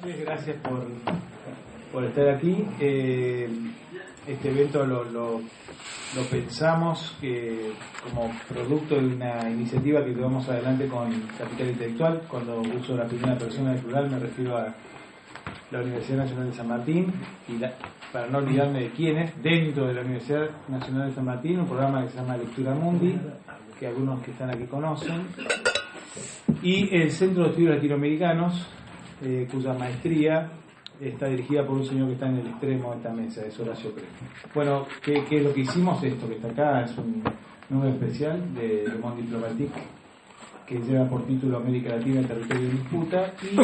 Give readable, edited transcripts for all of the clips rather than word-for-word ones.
noches, gracias por estar aquí. Este evento lo pensamos como producto de una iniciativa que llevamos adelante con Capital Intelectual. Cuando uso la primera persona del plural me refiero a la Universidad Nacional de San Martín, y para no olvidarme de quiénes, dentro de la Universidad Nacional de San Martín, un programa que se llama Lectura Mundi, que algunos que están aquí conocen, y el Centro de Estudios Latinoamericanos, cuya maestría está dirigida por un señor que está en el extremo de esta mesa, es Horacio Crespo. Bueno, ¿qué es lo que hicimos? Esto que está acá es un número especial de Le Monde Diplomatique, que lleva por título América Latina, el territorio de disputa, y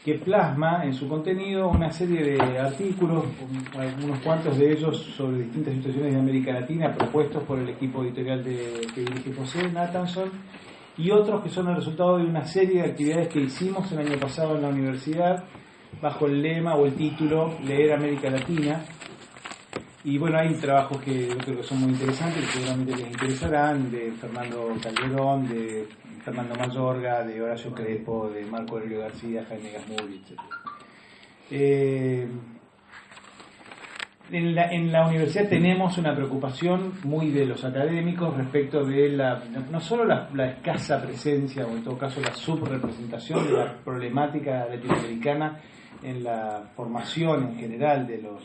que plasma en su contenido una serie de artículos, unos cuantos de ellos sobre distintas situaciones de América Latina, propuestos por el equipo editorial que dirige José Nathanson, y otros que son el resultado de una serie de actividades que hicimos el año pasado en la universidad, bajo el lema o el título Leer América Latina. Y bueno, hay trabajos que yo creo que son muy interesantes, que seguramente les interesarán, de Fernando Calderón, de Fernando Mayorga, de Horacio Crespo, de Marco Aurelio García, Jaime Gasmuri, etc. En la universidad tenemos una preocupación muy de los académicos respecto de no solo la escasa presencia, o en todo caso la subrepresentación de la problemática latinoamericana en la formación en general de los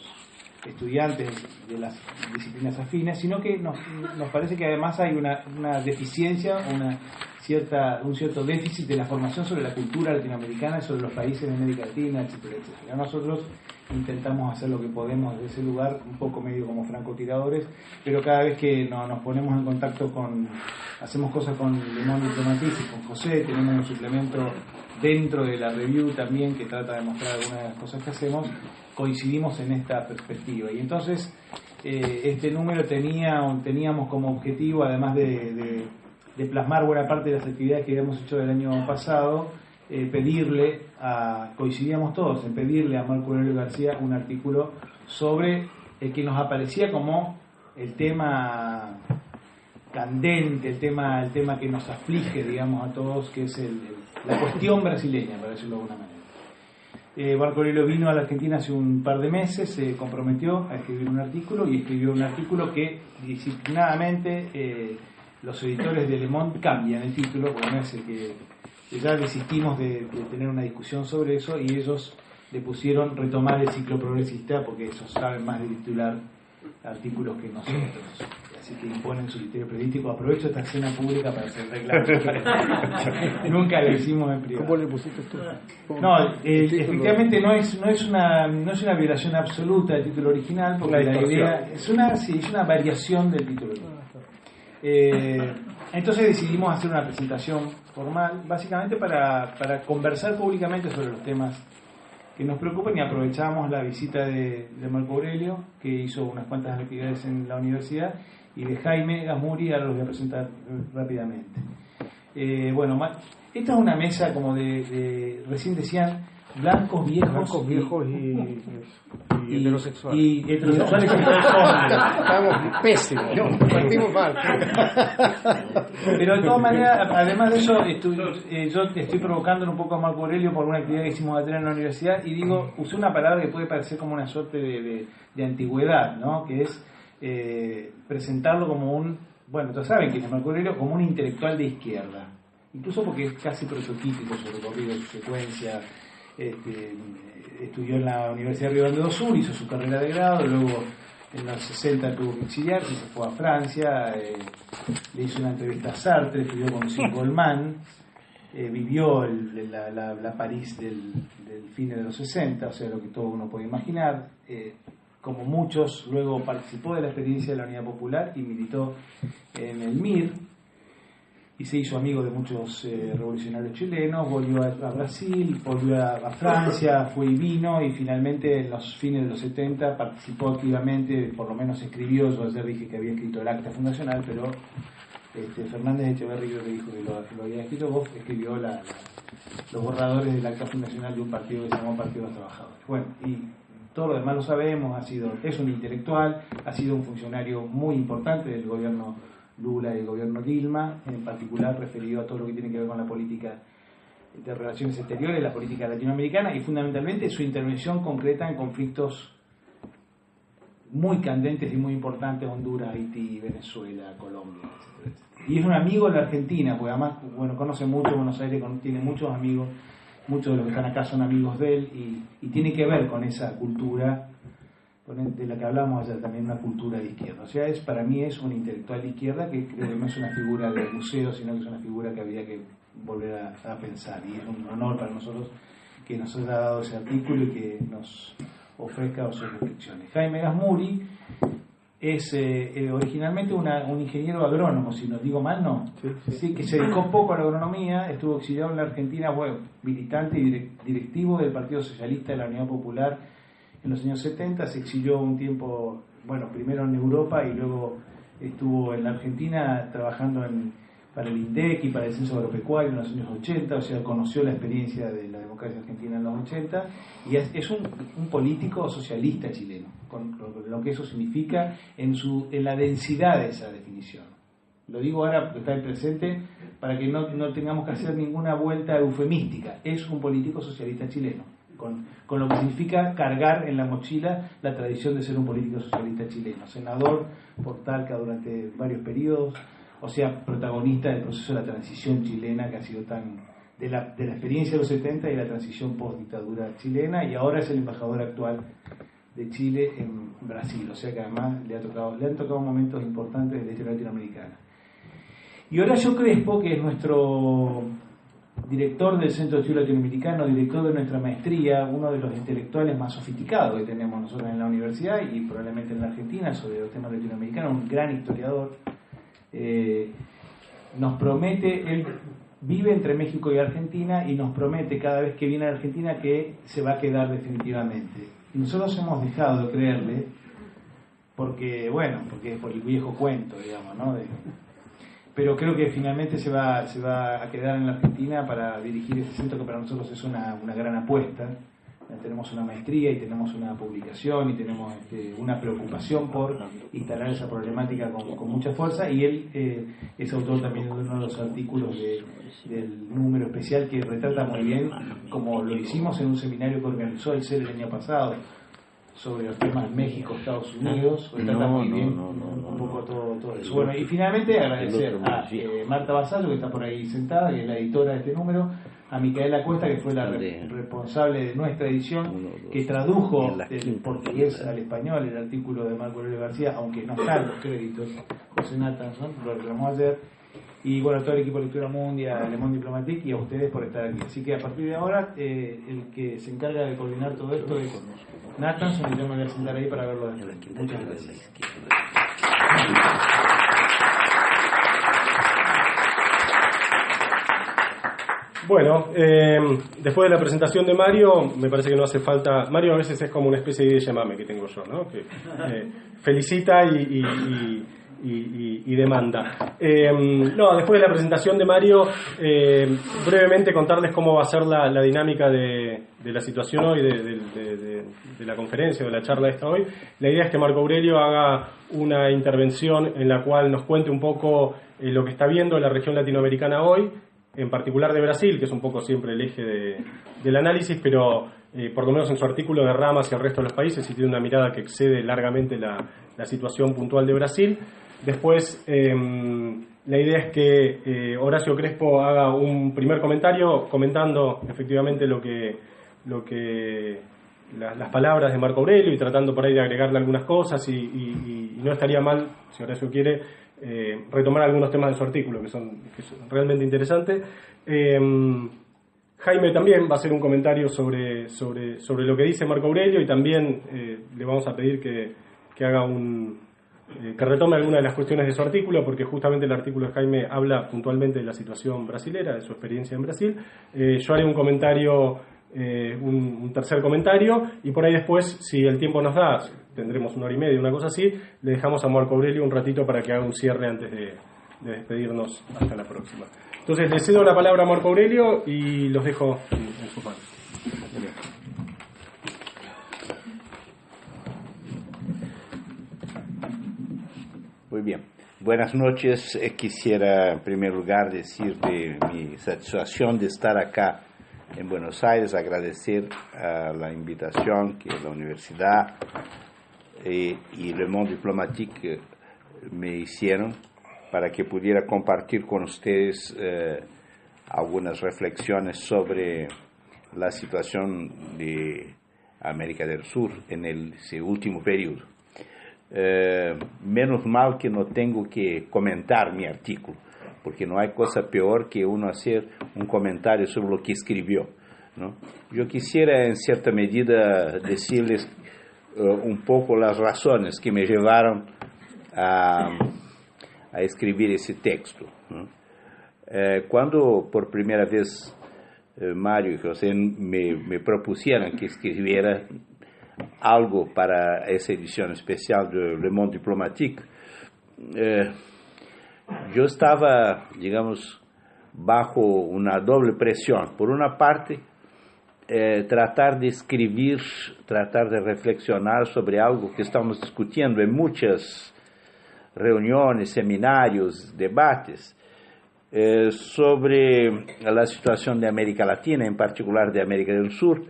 estudiantes de las disciplinas afines, sino que nos parece que además hay una deficiencia, un cierto déficit de la formación sobre la cultura latinoamericana y sobre los países de América Latina, etcétera, etcétera. Nosotros intentamos hacer lo que podemos desde ese lugar, un poco medio como francotiradores, pero cada vez que nos ponemos en contacto hacemos cosas con Le Monde Diplomatique y con José, tenemos un suplemento dentro de la review también que trata de mostrar algunas de las cosas que hacemos, coincidimos en esta perspectiva. Y entonces este número teníamos como objetivo, además de plasmar buena parte de las actividades que habíamos hecho del año pasado, coincidíamos todos en pedirle a Marco Aurelio García un artículo sobre el que nos aparecía como el tema candente, el tema que nos aflige, digamos, a todos, que es la cuestión brasileña, para decirlo de alguna manera. Marco Aurelio vino a la Argentina hace un par de meses, se comprometió a escribir un artículo, y escribió un artículo que disciplinadamente los editores de Le Monde cambian el título, porque no es el que ya desistimos de tener una discusión sobre eso, y ellos le pusieron retomar el ciclo progresista, porque ellos saben más de titular artículos que nosotros, así que imponen su criterio periodístico. Aprovecho esta escena pública para hacer reclamo. Nunca lo hicimos en privado. ¿Cómo le pusiste tú? No, efectivamente no es una violación absoluta del título original, porque la idea es una variación del título original. Entonces decidimos hacer una presentación formal, básicamente para conversar públicamente sobre los temas que nos preocupan, y aprovechamos la visita de Marco Aurelio, que hizo unas cuantas actividades en la universidad, y de Jaime Gasmuri. Ahora los voy a presentar rápidamente. Bueno, esta es una mesa como recién decían, blancos viejos y heterosexuales. Y heterosexuales y hombres. Estamos pésimos, partimos mal. Pero de todas maneras, además de eso, yo te estoy provocando un poco a Marco Aurelio por una actividad que hicimos ayer en la universidad, y usé una palabra que puede parecer como una suerte de antigüedad, ¿no? Que es presentarlo como todos saben que es Marco Aurelio, como un intelectual de izquierda, incluso porque es casi prototípico su recorrido, su secuencia. Estudió en la Universidad de Río Grande do Sul, hizo su carrera de grado, luego en los 60 tuvo que exiliarse, se fue a Francia, le hizo una entrevista a Sartre, estudió con Cyril Goldman, vivió la París del fin de los 60, o sea, lo que todo uno puede imaginar. Como muchos, luego participó de la experiencia de la Unidad Popular y militó en el MIR, y se hizo amigo de muchos revolucionarios chilenos. Volvió a Brasil, volvió a Francia, fue y vino, y finalmente en los fines de los 70 participó activamente, por lo menos escribió. Yo ayer dije que había escrito el acta fundacional, pero Fernández Echeverri, creo que dijo que lo había escrito. Vos escribió los borradores del acta fundacional de un partido que se llamó Partido de los Trabajadores. Bueno, y todo lo demás lo sabemos. Es un intelectual, ha sido un funcionario muy importante del gobierno Lula y el gobierno Dilma, en particular referido a todo lo que tiene que ver con la política de Relaciones Exteriores, la política latinoamericana y fundamentalmente su intervención concreta en conflictos muy candentes y muy importantes: Honduras, Haití, Venezuela, Colombia, etc. Y es un amigo de la Argentina, porque además, bueno, conoce mucho Buenos Aires, tiene muchos amigos, muchos de los que están acá son amigos de él, y tiene que ver con esa cultura de la que hablábamos ayer, también una cultura de izquierda. O sea, para mí es un intelectual de izquierda que creo que no es una figura de museo, sino que es una figura que habría que volver a pensar, y es un honor para nosotros que nos haya dado ese artículo y que nos ofrezca sus reflexiones. Jaime Gasmuri es originalmente un ingeniero agrónomo, si no digo mal, ¿no? Sí, que se dedicó poco a la agronomía, estuvo exiliado en la Argentina, bueno, militante y directivo del Partido Socialista de la Unidad Popular en los años 70, se exilió un tiempo, bueno, primero en Europa y luego estuvo en la Argentina trabajando para el INDEC y para el Censo Agropecuario en los años 80, o sea, conoció la experiencia de la democracia argentina en los 80, y es un político socialista chileno, con lo que eso significa en la densidad de esa definición. Lo digo ahora porque está en presente, para que no tengamos que hacer ninguna vuelta eufemística. Es un político socialista chileno, con lo que significa cargar en la mochila la tradición de ser un político socialista chileno, senador por Talca durante varios periodos, o sea, protagonista del proceso de la transición chilena, que ha sido de la experiencia de los 70 y la transición post-dictadura chilena, y ahora es el embajador actual de Chile en Brasil, o sea que además le han tocado momentos importantes de la historia latinoamericana. Y Horacio Crespo, que es nuestro director del Centro de Estudio Latinoamericano, director de nuestra maestría, uno de los intelectuales más sofisticados que tenemos nosotros en la universidad y probablemente en la Argentina sobre los temas latinoamericanos, un gran historiador, nos promete, él vive entre México y Argentina y nos promete cada vez que viene a Argentina que se va a quedar definitivamente. Y nosotros hemos dejado de creerle porque es por el viejo cuento, digamos, ¿no? Pero creo que finalmente se va a quedar en la Argentina para dirigir ese centro que para nosotros es una gran apuesta. Tenemos una maestría y tenemos una publicación y tenemos una preocupación por instalar esa problemática con mucha fuerza, y él es autor también de uno de los artículos del número especial que retrata muy bien, como lo hicimos en un seminario que organizó el CEL el año pasado sobre los temas México, Estados Unidos, retrata muy bien un poco todo eso. Bueno, y finalmente agradecer a Marta Basallo, que está por ahí sentada, que es la editora de este número, a Micaela Cuesta, que fue la responsable de nuestra edición, que tradujo del portugués al español el artículo de Marco Aurelio García, aunque no están los créditos. José Nathanson lo reclamó ayer, y bueno, todo el equipo de Lectura Mundia, Le Monde Diplomatique, y a ustedes por estar aquí. Así que a partir de ahora el que se encarga de coordinar todo esto es Nathanson, y yo me voy a sentar ahí para verlo de frente. Muchas gracias. Bueno, después de la presentación de Mario, me parece que no hace falta. Mario a veces es como una especie de llamame que tengo yo, ¿no? Que felicita y demanda. No, después de la presentación de Mario, brevemente contarles cómo va a ser la dinámica de la situación hoy, de la conferencia, de la charla esta hoy. La idea es que Marco Aurelio haga una intervención en la cual nos cuente un poco lo que está viendo en la región latinoamericana hoy, en particular de Brasil, que es un poco siempre el eje del análisis, pero por lo menos en su artículo derrama hacia el resto de los países y tiene una mirada que excede largamente la situación puntual de Brasil. Después, la idea es que Horacio Crespo haga un primer comentario comentando efectivamente las palabras de Marco Aurelio y tratando por ahí de agregarle algunas cosas, y no estaría mal, si Horacio quiere, retomar algunos temas de su artículo que son realmente interesantes. Jaime también va a hacer un comentario sobre lo que dice Marco Aurelio, y también le vamos a pedir que haga que retome algunas de las cuestiones de su artículo, porque justamente el artículo de Jaime habla puntualmente de la situación brasilera, de su experiencia en Brasil. Yo haré un comentario, un tercer comentario, y por ahí después, si el tiempo nos da, tendremos 1 hora y media, una cosa así, le dejamos a Marco Aurelio un ratito para que haga un cierre antes de despedirnos hasta la próxima. Entonces le cedo la palabra a Marco Aurelio y los dejo en su mano. Muy bien. Buenas noches. Quisiera en primer lugar decir de mi satisfacción de estar acá en Buenos Aires, agradecer a la invitación que la universidad y Le Monde Diplomatique me hicieron para que pudiera compartir con ustedes algunas reflexiones sobre la situación de América del Sur en ese último periodo. Menos mal que no tengo que comentar mi artículo, porque no hay cosa peor que uno hacer un comentario sobre lo que escribió, ¿no? Yo quisiera en cierta medida decirles un poco las razones que me llevaron a escribir ese texto, ¿no? Cuando por primera vez Mario y José me propusieron que escribiera algo para esa edición especial de Le Monde Diplomatique, yo estaba, digamos, bajo una doble presión. Por una parte, tratar de escribir, tratar de reflexionar sobre algo que estamos discutiendo en muchas reuniones, seminarios, debates, sobre la situación de América Latina, en particular de América del Sur,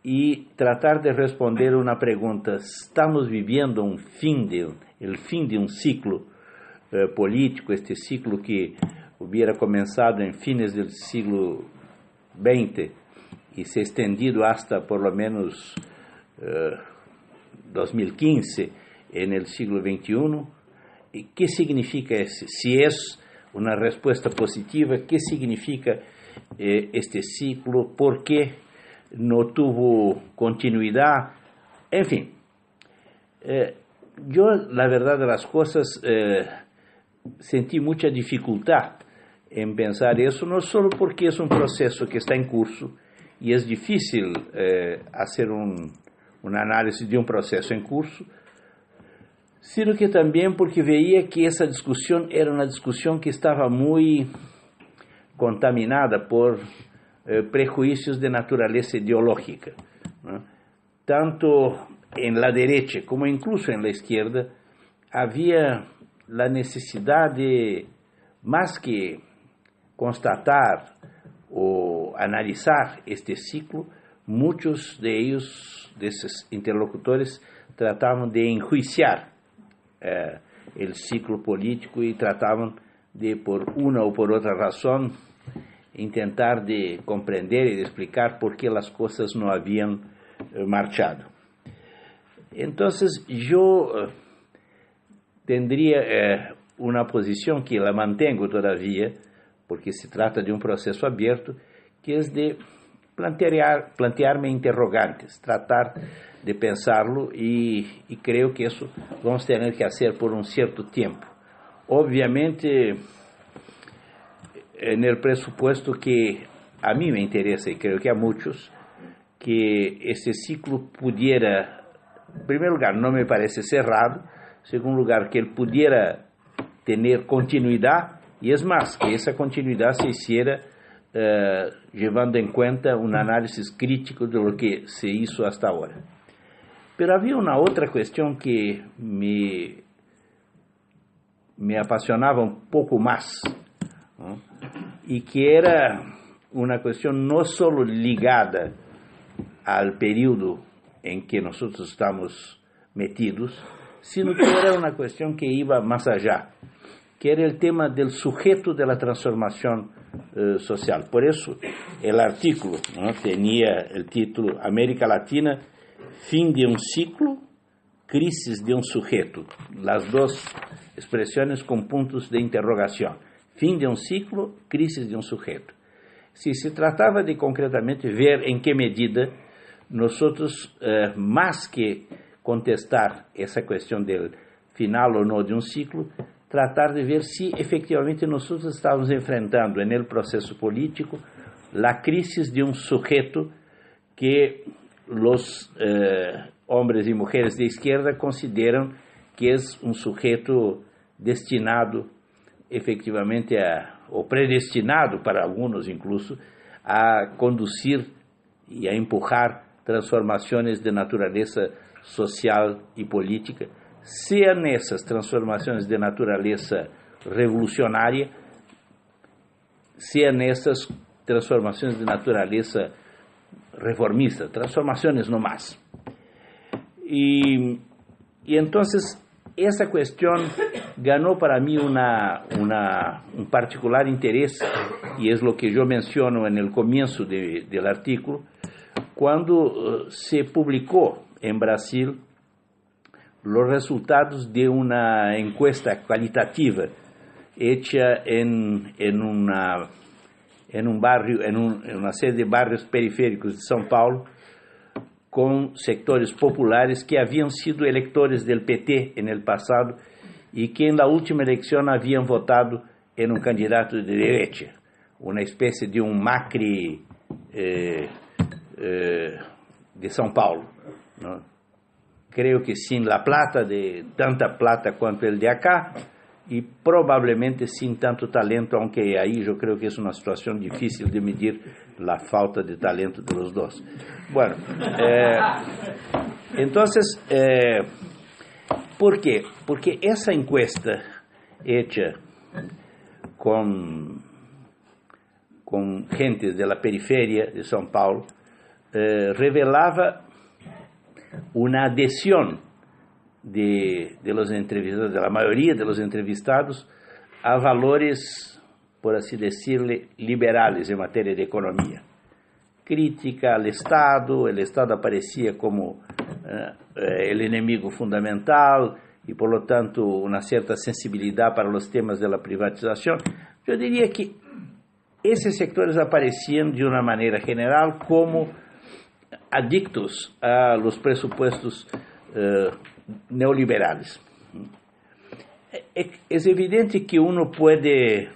y tratar de responder una pregunta: ¿estamos viviendo el fin de un ciclo político, este ciclo que hubiera comenzado en fines del siglo XX y se ha extendido hasta por lo menos 2015 en el siglo XXI? ¿Y qué significa ese? Si es una respuesta positiva, ¿qué significa este ciclo? ¿Por qué no tuvo continuidad? En fin, yo, la verdad de las cosas, sentí mucha dificultad en pensar eso, no solo porque es un proceso que está en curso y es difícil hacer un análisis de un proceso en curso, sino que también porque veía que esa discusión era una discusión que estaba muy contaminada por prejuicios de naturaleza ideológica, ¿no? Tanto en la derecha como incluso en la izquierda había la necesidad de, más que constatar o analizar este ciclo, muchos de ellos, de esos interlocutores, trataban de enjuiciar el ciclo político y trataban de, por una o por otra razón, intentar de comprender y de explicar por qué las cosas no habían marchado. Entonces yo tendría una posición que la mantengo todavía, porque se trata de un proceso abierto, que es de plantearme interrogantes, tratar de pensarlo, y creo que eso vamos a tener que hacer por un cierto tiempo. Obviamente, en el presupuesto que a mí me interesa, y creo que a muchos, que este ciclo pudiera, en primer lugar, no me parece cerrado, en segundo lugar, que él pudiera tener continuidad, y es más, que esa continuidad se hiciera llevando en cuenta un análisis crítico de lo que se hizo hasta ahora. Pero había una otra cuestión que me apasionaba un poco más, ¿no? Y que era una cuestión no solo ligada al periodo en que nosotros estamos metidos, sino que era una cuestión que iba más allá, que era el tema del sujeto de la transformación social. Por eso el artículo, ¿no?, tenía el título América Latina, fin de un ciclo, crisis de un sujeto, las dos expresiones con puntos de interrogación. Fin de un ciclo, crisis de un sujeto. Si se trataba de concretamente ver en qué medida nosotros, más que contestar esa cuestión del final o no de un ciclo, tratar de ver si efectivamente nosotros estamos enfrentando en el proceso político la crisis de un sujeto que los hombres y mujeres de izquierda consideran que es un sujeto destinado efectivamente o predestinado para algunos incluso, a conducir y a empujar transformaciones de naturaleza social y política, sean essas transformações de natureza revolucionária, sean essas transformaciones de naturaleza reformista, transformaciones no más. Y entonces esa cuestión ganó para mí un particular interés, y es lo que yo menciono en el comienzo del artículo, cuando se publicó en Brasil los resultados de una encuesta cualitativa hecha en una serie de barrios periféricos de São Paulo, con sectores populares que habían sido electores del PT en el pasado y que en la última elección habían votado en un candidato de derecha, una especie de un Macri de São Paulo, ¿no? Creo que sin la plata, de tanta plata cuanto el de acá, y probablemente sin tanto talento, aunque ahí yo creo que es una situación difícil de medir la falta de talento de los dos. Bueno, entonces, ¿por qué? Porque esa encuesta hecha con gentes de la periferia de São Paulo revelaba una adhesión de los entrevistados, de la mayoría de los entrevistados, a valores, por así decirle, liberales en materia de economía. Crítica al Estado, el Estado aparecía como el enemigo fundamental y por lo tanto una cierta sensibilidad para los temas de la privatización. Yo diría que esos sectores aparecían de una manera general como adictos a los presupuestos neoliberales. Es evidente que uno puede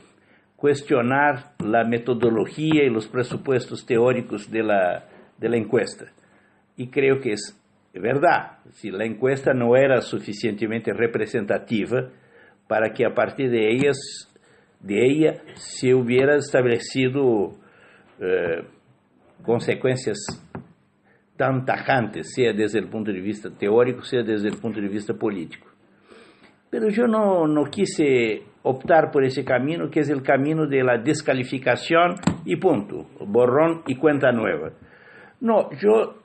cuestionar la metodología y los presupuestos teóricos de la encuesta. Y creo que es verdad. Si la encuesta no era suficientemente representativa para que a partir de ella se hubiera establecido consecuencias tan tajantes, sea desde el punto de vista teórico, sea desde el punto de vista político. Pero yo no quise optar por ese camino, que es el camino de la descalificación y punto, borrón y cuenta nueva. No, yo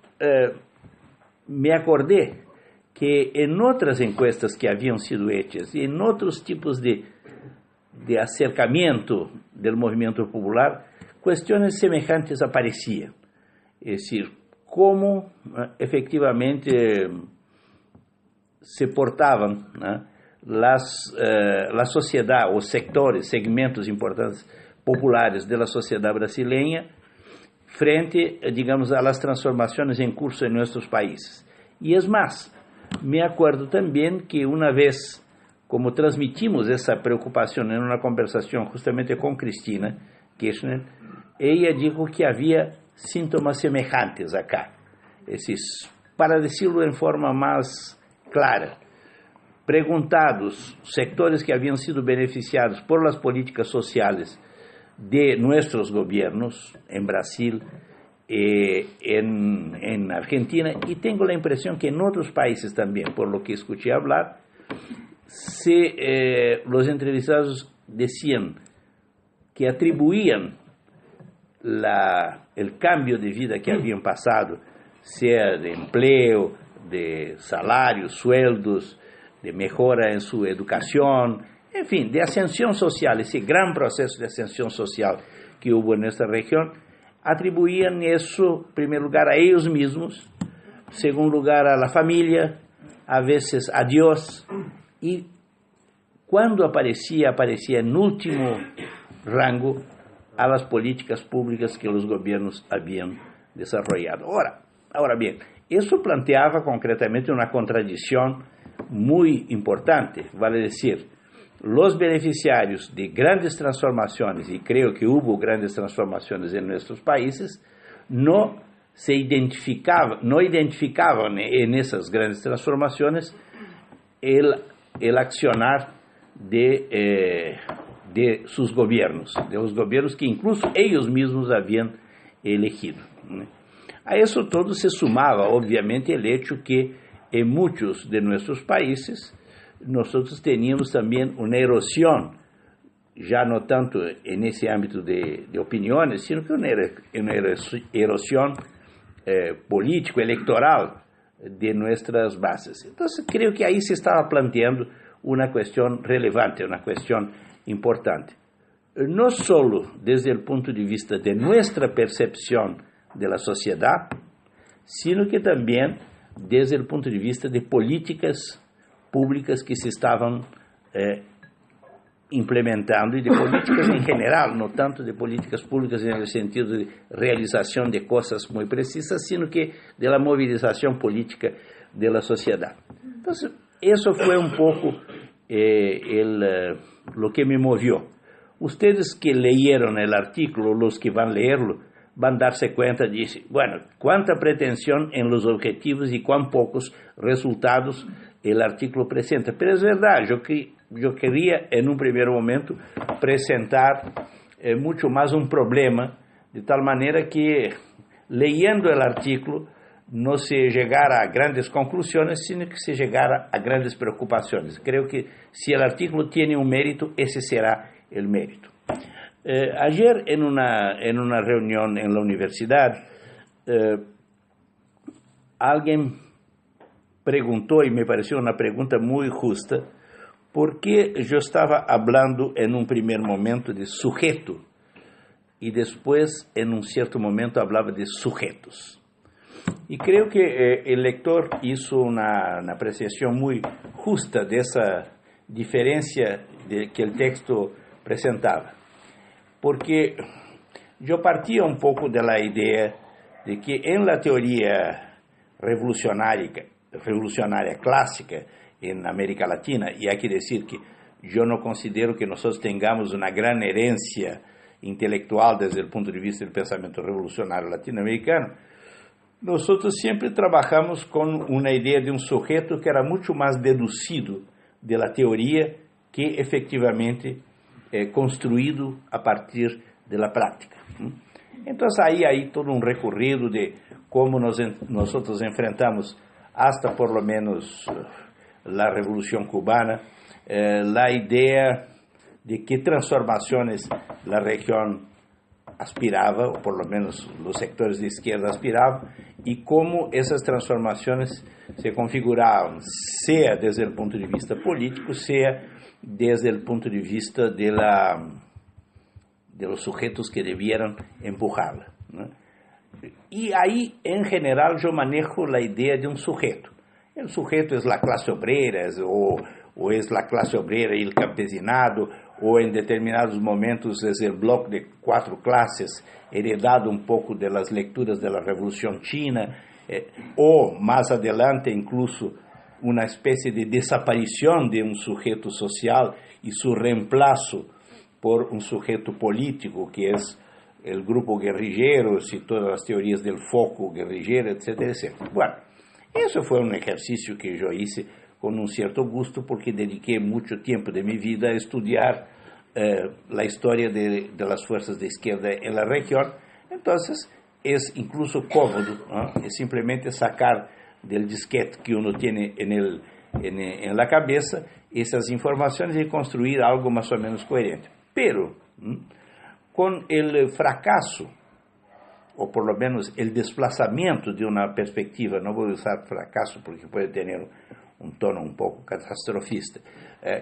me acordé que en otras encuestas que habían sido hechas y en otros tipos de acercamiento del movimiento popular, cuestiones semejantes aparecían. Es decir, cómo efectivamente se portaban la sociedad, os sectores, segmentos importantes populares de la sociedad brasileña frente, digamos, a las transformaciones en curso en nuestros países. Y es más, me acuerdo también que una vez, como transmitimos esa preocupación en una conversación justamente con Cristina Kirchner, ella dijo que había síntomas semejantes acá. Es decir, para decirlo en forma más clara, preguntados sectores que habían sido beneficiados por las políticas sociales de nuestros gobiernos en Brasil, en Argentina, y tengo la impresión que en otros países también, por lo que escuché hablar, los entrevistados decían que atribuían el cambio de vida que habían pasado, sea de empleo, de salarios, sueldos, de mejora en su educación, en fin, de ascensión social, ese gran proceso de ascensión social que hubo en esta región, atribuían eso, en primer lugar, a ellos mismos, en segundo lugar, a la familia, a veces a Dios, y cuando aparecía en último rango a las políticas públicas que los gobiernos habían desarrollado. Ahora bien, eso planteaba concretamente una contradicción muy importante, vale decir, los beneficiarios de grandes transformaciones, y creo que hubo grandes transformaciones en nuestros países, no identificaban en esas grandes transformaciones el accionar de sus gobiernos, de los gobiernos que incluso ellos mismos habían elegido. A eso todo se sumaba, obviamente, el hecho que en muchos de nuestros países nosotros teníamos también una erosión ya no tanto en ese ámbito de opiniones, sino que una erosión político-electoral de nuestras bases. Entonces, creo que ahí se estaba planteando una cuestión relevante, una cuestión importante. No solo desde el punto de vista de nuestra percepción de la sociedad, sino que también desde el punto de vista de políticas públicas que se estaban implementando, y de políticas en general, no tanto de políticas públicas en el sentido de realización de cosas muy precisas, sino que de la movilización política de la sociedad. Entonces, eso fue un poco lo que me movió. Ustedes que leyeron el artículo, los que van a leerlo, van a darse cuenta de, bueno, cuánta pretensión en los objetivos y cuán pocos resultados el artículo presenta. Pero es verdad, yo quería en un primer momento presentar mucho más un problema, de tal manera que leyendo el artículo no se llegara a grandes conclusiones, sino que se llegara a grandes preocupaciones. Creo que si el artículo tiene un mérito, ese será el mérito. Ayer en una reunión en la universidad, alguien preguntó, y me pareció una pregunta muy justa, por qué yo estaba hablando en un primer momento de sujeto y después en un cierto momento hablaba de sujetos. Y creo que el lector hizo una apreciación muy justa de esa diferencia que el texto presentaba. Porque yo partía un poco de la idea de que en la teoría revolucionaria clásica en América Latina, y hay que decir que yo no considero que nosotros tengamos una gran herencia intelectual desde el punto de vista del pensamiento revolucionario latinoamericano, nosotros siempre trabajamos con una idea de un sujeto que era mucho más deducido de la teoría que efectivamente construído a partir de la práctica. Entonces ahí hay todo un recorrido de cómo nosotros enfrentamos hasta por lo menos la Revolución Cubana, la idea de qué transformaciones la región aspiraba, o por lo menos los sectores de izquierda aspiraban, y cómo esas transformaciones se configuraban, sea desde el punto de vista político, sea desde el punto de vista de los sujetos que debieran empujarla, ¿no? Y ahí, en general, yo manejo la idea de un sujeto. El sujeto es la clase obrera, o es la clase obrera y el campesinado, o en determinados momentos es el bloque de 4 clases, heredado un poco de las lecturas de la Revolución China, o más adelante incluso una especie de desaparición de un sujeto social y su reemplazo por un sujeto político, que es el grupo guerrillero y todas las teorías del foco guerrillero, etcétera, etcétera. Bueno, eso fue un ejercicio que yo hice con un cierto gusto, porque dediqué mucho tiempo de mi vida a estudiar la historia de las fuerzas de izquierda en la región. Entonces es incluso cómodo, ¿no? Es simplemente sacar del disquete que uno tiene en la cabeza esas informaciones y construir algo más o menos coherente. Pero con el fracaso, o por lo menos el desplazamiento de una perspectiva, no voy a usar fracaso porque puede tener un tono un poco catastrofista,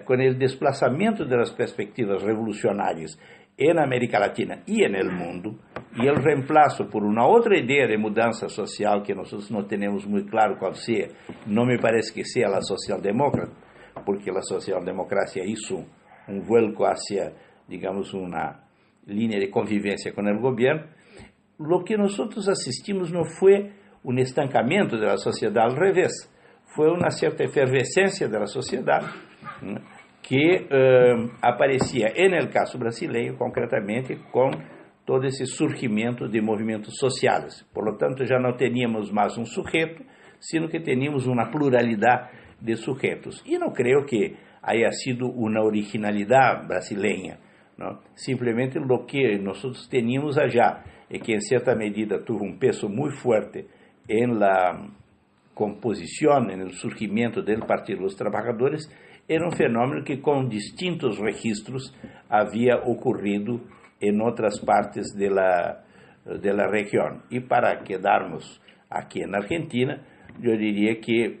con el desplazamiento de las perspectivas revolucionarias en América Latina y en el mundo, y el reemplazo por una otra idea de mudanza social que nosotros no tenemos muy claro cuál sea, no me parece que sea la socialdemócrata, porque la socialdemocracia hizo un vuelco hacia, digamos, una línea de convivencia con el gobierno. Lo que nosotros asistimos no fue un estancamiento de la sociedad, al revés, fue una cierta efervescencia de la sociedad, ¿no?, que aparecía en el caso brasileño concretamente con todo ese surgimiento de movimentos sociales. Por lo tanto, ya no teníamos más un sujeto, sino que teníamos una pluralidad de sujetos. Y no creo que haya sido una originalidad brasileña, ¿no? Simplemente lo que nosotros teníamos allá, y que en cierta medida tuvo un peso muy fuerte en la composición, en el surgimiento del Partido de los Trabajadores, era um fenômeno que com distintos registros havia ocorrido em outras partes da região. E para quedarmos aqui na Argentina, eu diria que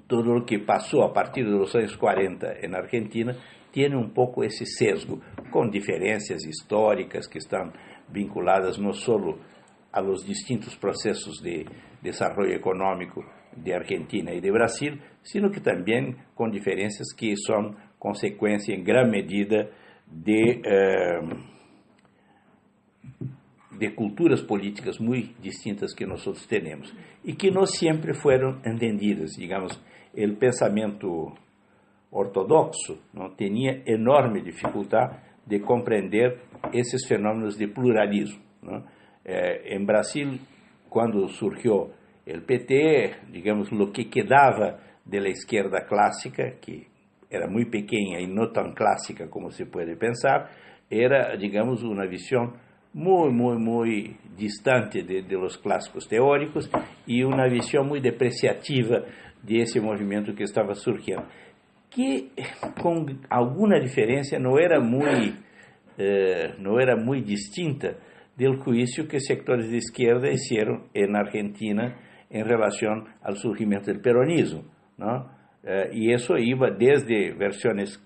todo o que passou a partir dos anos 40 na Argentina tem um pouco esse sesgo, com diferenças históricas que estão vinculadas não só a los distintos processos de desenvolvimento econômico de Argentina e de Brasil, sino que também com diferenças que são consequência em grande medida de culturas políticas muito distintas que nós temos e que não sempre foram entendidas. Digamos, o pensamento ortodoxo não tinha enorme dificuldade de compreender esses fenômenos de pluralismo. Não? Em Brasil, quando surgiu o PT, digamos, o que quedava da esquerda clássica, que era muito pequena e não tão clássica como se pode pensar, era, digamos, uma visão muito distante de los clássicos teóricos e uma visão muito depreciativa desse movimento que estava surgindo, que com alguma diferença não era muito distinta do juízo que sectores de esquerda fizeram na Argentina em relação ao surgimento do peronismo, não? E isso ia desde versões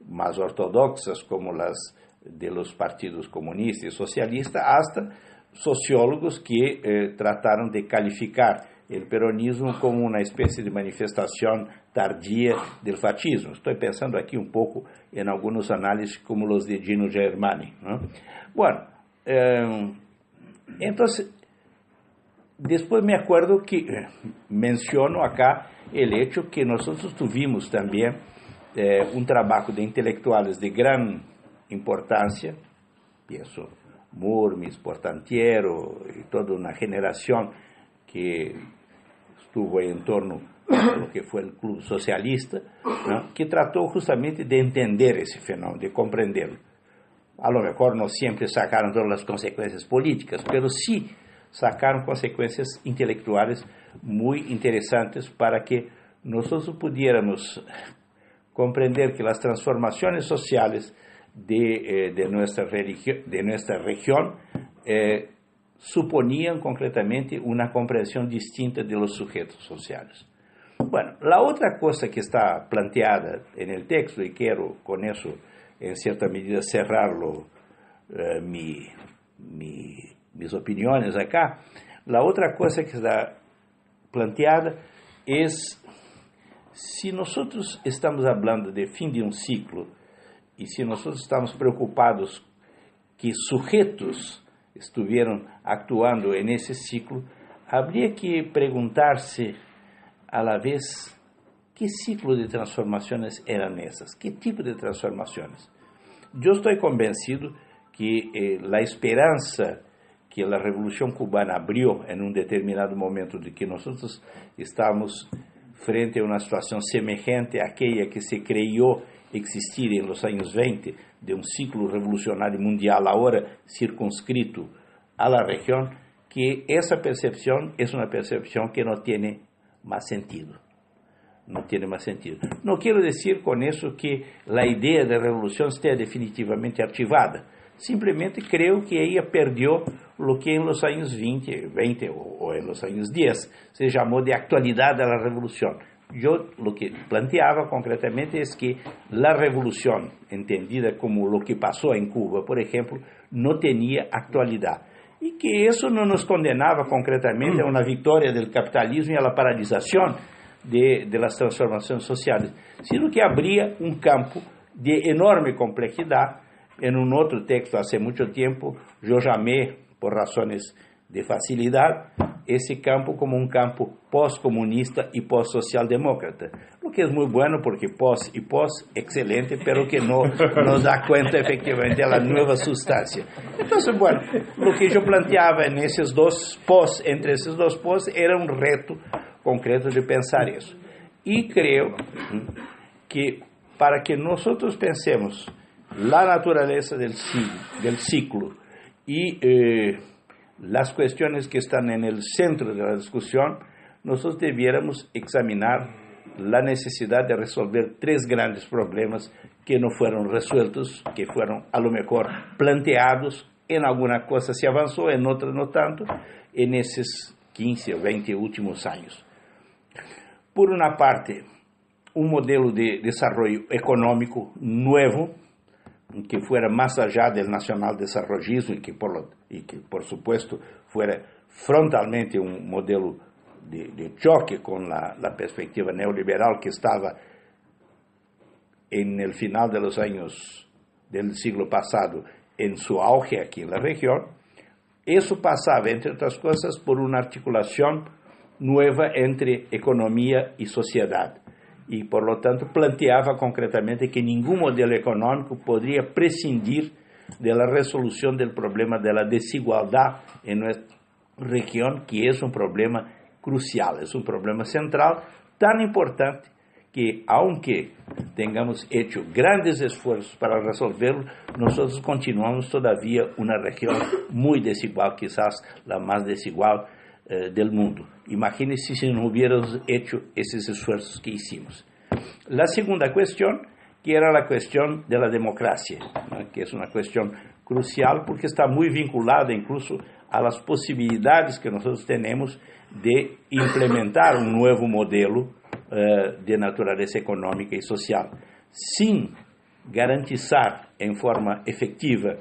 mais ortodoxas como as de los partidos comunistas e socialistas hasta sociólogos que trataram de calificar o peronismo como uma espécie de manifestação tardia do fascismo. Estou pensando aqui um pouco em alguns análises como os de Gino Germani, ¿no? Bueno, então, depois me acuerdo que menciono acá el hecho que nós tuvimos também trabalho de intelectuales de gran importância, penso Murmis, Portantiero e toda uma geração que estuvo em torno do que foi o Clube Socialista, ¿no? Que tratou justamente de entender esse fenômeno, de compreendê-lo. A lo mejor não sempre sacaram todas as consequências políticas, mas sim sacaram consequências intelectuais muito interessantes para que nós pudiéramos compreender que as transformações sociais de nuestra región suponían concretamente una comprensión distinta de los sujetos sociales. Bueno, la otra cosa que está planteada en el texto, y quiero con eso en cierta medida cerrarlo mis opiniones acá, la otra cosa que está planteada es si nosotros estamos hablando de fin de un ciclo, e se nós estamos preocupados que sujeitos estuvieron actuando nesse ciclo, habría que perguntar-se a la vez que ciclo de transformações eram essas, que tipo de transformações. Eu estou convencido que a esperança que a Revolução Cubana abriu em determinado momento de que nós estamos frente a uma situação semelhante àquela que se criou existir em los anos 20 de um ciclo revolucionário mundial agora circunscrito a la região, que essa percepção é uma percepção que não tem mais sentido. Não tem mais sentido. Não quero dizer com isso que a ideia da revolução esteja definitivamente ativada. Simplesmente creio que ela perdeu o que em los anos 20 ou em los anos 10 se chamou de atualidade da revolução. Eu, o que planteava concretamente é que a revolução, entendida como o que passou em Cuba, por exemplo, não tinha atualidade. E que isso não nos condenava concretamente a uma vitória do capitalismo e a paralisação de las transformações sociais, sino que abria um campo de enorme complexidade. Em um outro texto, há muito tempo, eu chamei, por razões de facilidade, esse campo como um campo pós-comunista e pós-social-demócrata, o que é muito bueno porque pós e pós, excelente, pero que não nos dá conta efectivamente da nova substância. Então, bueno, o que eu planteava nesses dois pós, entre esses dois pós, era um reto concreto de pensar isso. E creio que para que nós pensemos a natureza del ciclo e las cuestiones que están en el centro de la discusión, nosotros debiéramos examinar la necesidad de resolver tres grandes problemas que no fueron resueltos, que fueron a lo mejor planteados, en alguna cosa se avanzó, en otra no tanto, en esos 15 o 20 últimos años. Por una parte, un modelo de desarrollo económico nuevo, que fuera más allá del nacional desarrollismo y que por supuesto fuera frontalmente un modelo de choque con la perspectiva neoliberal que estaba en el final de los años del siglo pasado en su auge aquí en la región. Eso pasaba, entre otras cosas, por una articulación nueva entre economía y sociedad. Y, por lo tanto, planteaba concretamente que ningún modelo económico podría prescindir de la resolución del problema de la desigualdad en nuestra región, que es un problema crucial, es un problema central, tan importante que, aunque tengamos hecho grandes esfuerzos para resolverlo, nosotros continuamos todavía una región muy desigual, quizás la más desigual del mundo. Imagínense si no hubiéramos hecho esos esfuerzos que hicimos. La segunda cuestión, que era la cuestión de la democracia, ¿no? Que es una cuestión crucial porque está muy vinculada incluso a las posibilidades que nosotros tenemos de implementar un nuevo modelo de naturaleza económica y social. Sin garantizar en forma efectiva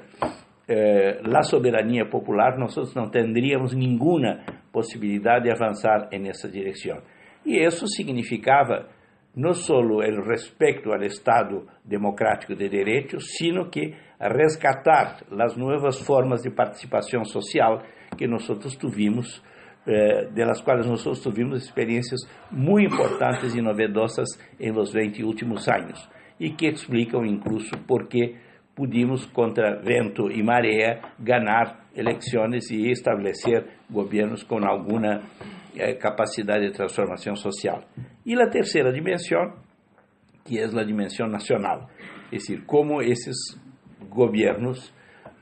la soberanía popular, nosotros no tendríamos ninguna posibilidad de avanzar en esa dirección. Y eso significaba no solo el respeto al Estado democrático de derecho, sino que rescatar las nuevas formas de participación social que nosotros tuvimos, de las cuales nosotros tuvimos experiencias muy importantes y novedosas en los 20 últimos años, y que explican incluso por qué pudimos, contra vento y marea, ganar elecciones y establecer gobiernos con alguna capacidad de transformación social. Y la tercera dimensión, que es la dimensión nacional, es decir, cómo esos gobiernos,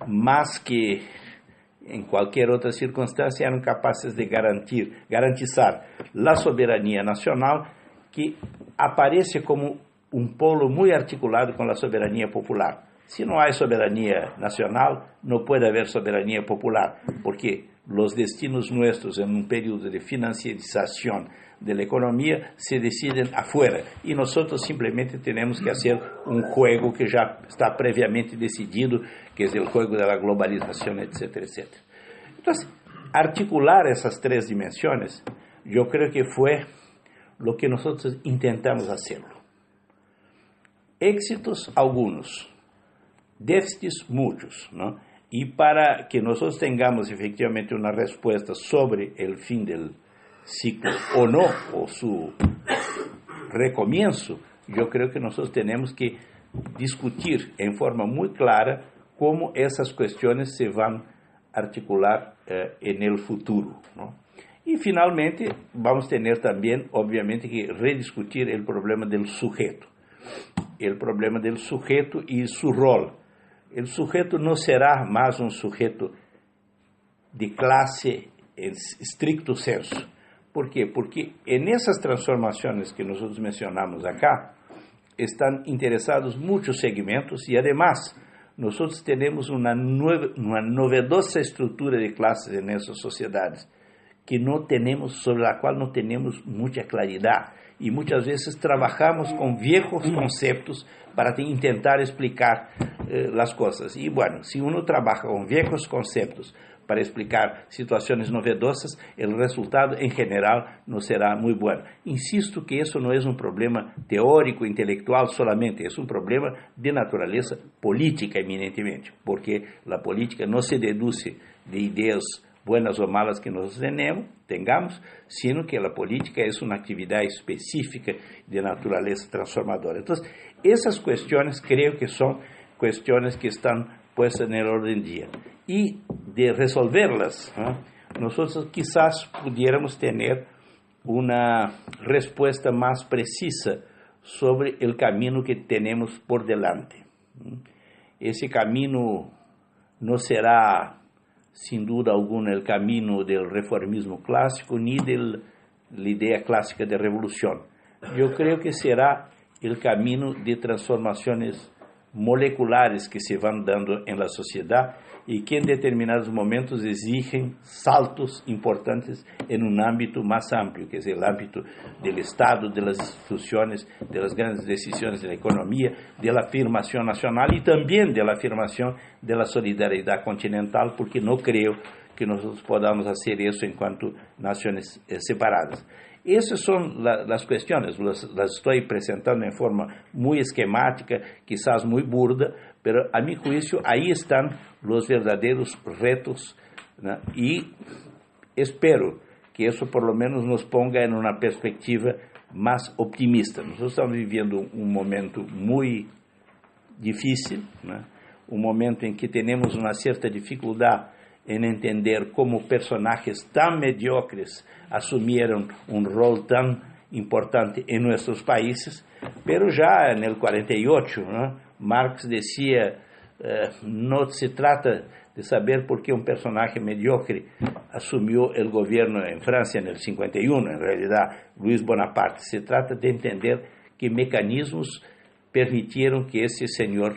más que en cualquier otra circunstancia, eran capaces de garantizar la soberanía nacional, que aparece como un polo muy articulado con la soberanía popular. Si no hay soberanía nacional, no puede haber soberanía popular, porque los destinos nuestros en un periodo de financiarización de la economía se deciden afuera y nosotros simplemente tenemos que hacer un juego que ya está previamente decidido, que es el juego de la globalización, etcétera, etcétera. Entonces, articular esas tres dimensiones, yo creo que fue lo que nosotros intentamos hacerlo. Éxitos algunos, déficits muchos, ¿no? Y para que nosotros tengamos efectivamente una respuesta sobre el fin del ciclo o no, o su recomienzo, yo creo que nosotros tenemos que discutir en forma muy clara cómo esas cuestiones se van a articular en el futuro, ¿no? Y finalmente vamos a tener también, obviamente, que rediscutir el problema del sujeto y su rol. El sujeto no será más un sujeto de clase en estricto senso. ¿Por qué? Porque en esas transformaciones que nosotros mencionamos acá, están interesados muchos segmentos y además nosotros tenemos una novedosa estructura de clases en esas sociedades que no tenemos, sobre la cual no tenemos mucha claridad y muchas veces trabajamos con viejos conceptos para intentar explicar las cosas. Y bueno, si uno trabaja con viejos conceptos para explicar situaciones novedosas, el resultado en general no será muy bueno. Insisto que eso no es un problema teórico, intelectual solamente, es un problema de naturaleza política eminentemente, porque la política no se deduce de ideas buenas o malas que nosotros tengamos, sino que la política es una actividad específica de naturaleza transformadora. Entonces, esas cuestiones creo que son cuestiones que están puestas en el orden del día. Y de resolverlas, nosotros quizás pudiéramos tener una respuesta más precisa sobre el camino que tenemos por delante. Ese camino no será, sin duda alguna, el camino del reformismo clásico ni de la idea clásica de revolución. yo creo que será el camino de transformaciones moleculares que se van dando en la sociedad y que en determinados momentos exigen saltos importantes en un ámbito más amplio, que es el ámbito del Estado, de las instituciones, de las grandes decisiones de la economía, de la afirmación nacional y también de la afirmación de la solidaridad continental, porque no creo que nosotros podamos hacer eso en cuanto naciones separadas. Esas son las cuestiones, las estoy presentando en forma muy esquemática, quizás muy burda, pero a mi juicio ahí están los verdaderos retos, ¿no? Y espero que eso por lo menos nos ponga en una perspectiva más optimista. Nosotros estamos viviendo un momento muy difícil, ¿no? Un momento en que tenemos una cierta dificultad en entender cómo personajes tan mediocres asumieron un rol tan importante en nuestros países, pero ya en el 48, ¿no? Marx decía, no se trata de saber por qué un personaje mediocre asumió el gobierno en Francia en el 51, en realidad Luis Bonaparte, se trata de entender qué mecanismos permitieron que ese señor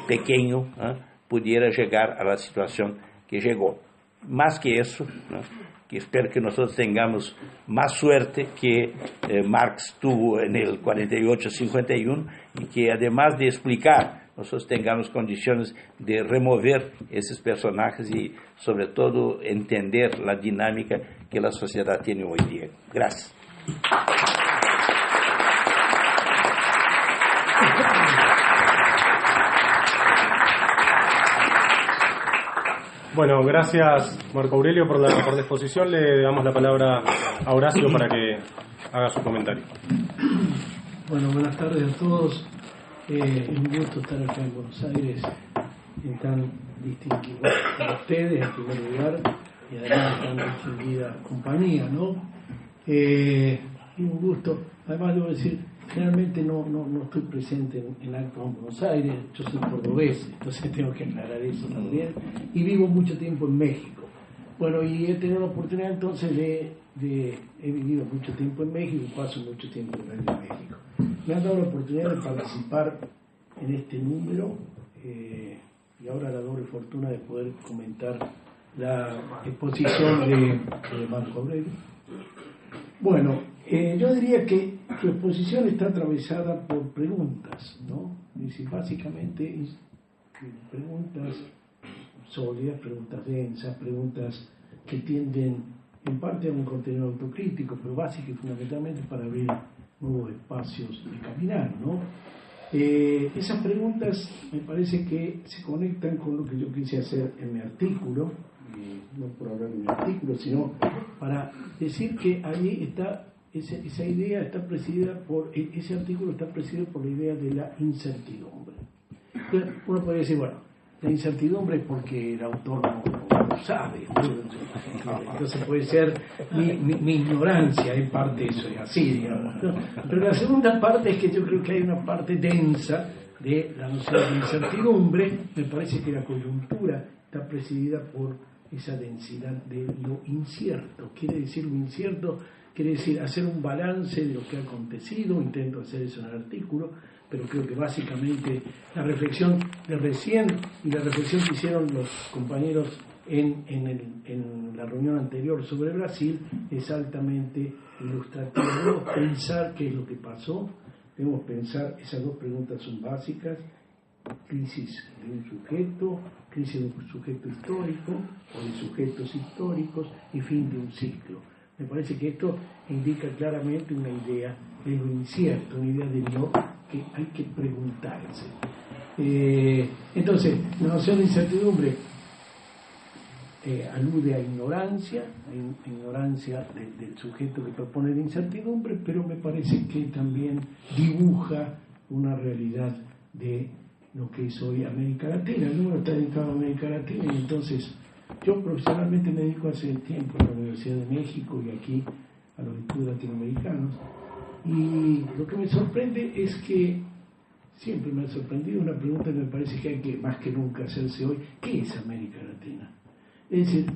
pequeño, ¿no? pudiera llegar a la situación que llegó. Más que eso, ¿no? Que espero que nosotros tengamos más suerte que Marx tuvo en el 48-51 y que además de explicar, nosotros tengamos condiciones de remover esos personajes y sobre todo entender la dinámica que la sociedad tiene hoy día. Gracias. Bueno, gracias Marco Aurelio por la exposición. Le damos la palabra a Horacio para que haga su comentario. Bueno, buenas tardes a todos. Es un gusto estar acá en Buenos Aires, en tan distinguido por ustedes en primer lugar y además en tan distinguida compañía, ¿no? Y un gusto. Además debo decir, generalmente no estoy presente en actos en Buenos Aires, yo soy cordobés, entonces tengo que aclarar eso también, y vivo mucho tiempo en México. Bueno, y he tenido la oportunidad entonces he vivido mucho tiempo en México y paso mucho tiempo en México. Me han dado la oportunidad de participar en este número y ahora la doble fortuna de poder comentar la exposición de Marco Aurelio. Bueno, yo diría que su exposición está atravesada por preguntas, ¿no? Es decir, básicamente preguntas sólidas, preguntas densas, preguntas que tienden en parte a un contenido autocrítico, pero básico y fundamentalmente para abrir nuevos espacios de caminar, ¿no? Esas preguntas me parece que se conectan con lo que yo quise hacer en mi artículo, no por hablar de mi artículo, sino para decir que ahí está, esa idea está presidida por, ese artículo está presidido por la idea de la incertidumbre. Entonces, uno podría decir, bueno, la incertidumbre es porque el autor no sabe, ¿no? Entonces puede ser mi ignorancia en parte, eso es así, digamos, ¿no? Pero la segunda parte es que yo creo que hay una parte densa de la noción de incertidumbre. Me parece que la coyuntura está presidida por esa densidad de lo incierto. Quiere decir lo incierto, quiere decir hacer un balance de lo que ha acontecido. Intento hacer eso en el artículo, pero creo que básicamente la reflexión de recién y la reflexión que hicieron los compañeros en la reunión anterior sobre Brasil es altamente ilustrativa. Debemos pensar qué es lo que pasó, debemos pensar, esas dos preguntas son básicas: crisis de un sujeto, crisis de un sujeto histórico o de sujetos históricos y fin de un ciclo. Me parece que esto indica claramente una idea de lo incierto, una idea de lo que hay que preguntarse. Entonces, la noción de incertidumbre alude a ignorancia del sujeto que propone la incertidumbre, pero me parece que también dibuja una realidad de lo que es hoy América Latina. El número está dedicado a América Latina y entonces yo profesionalmente me dedico hace tiempo a la Universidad de México y aquí a los estudios latinoamericanos, y lo que me sorprende es que siempre me ha sorprendido una pregunta que me parece que hay que más que nunca hacerse hoy: ¿qué es América Latina? Es decir,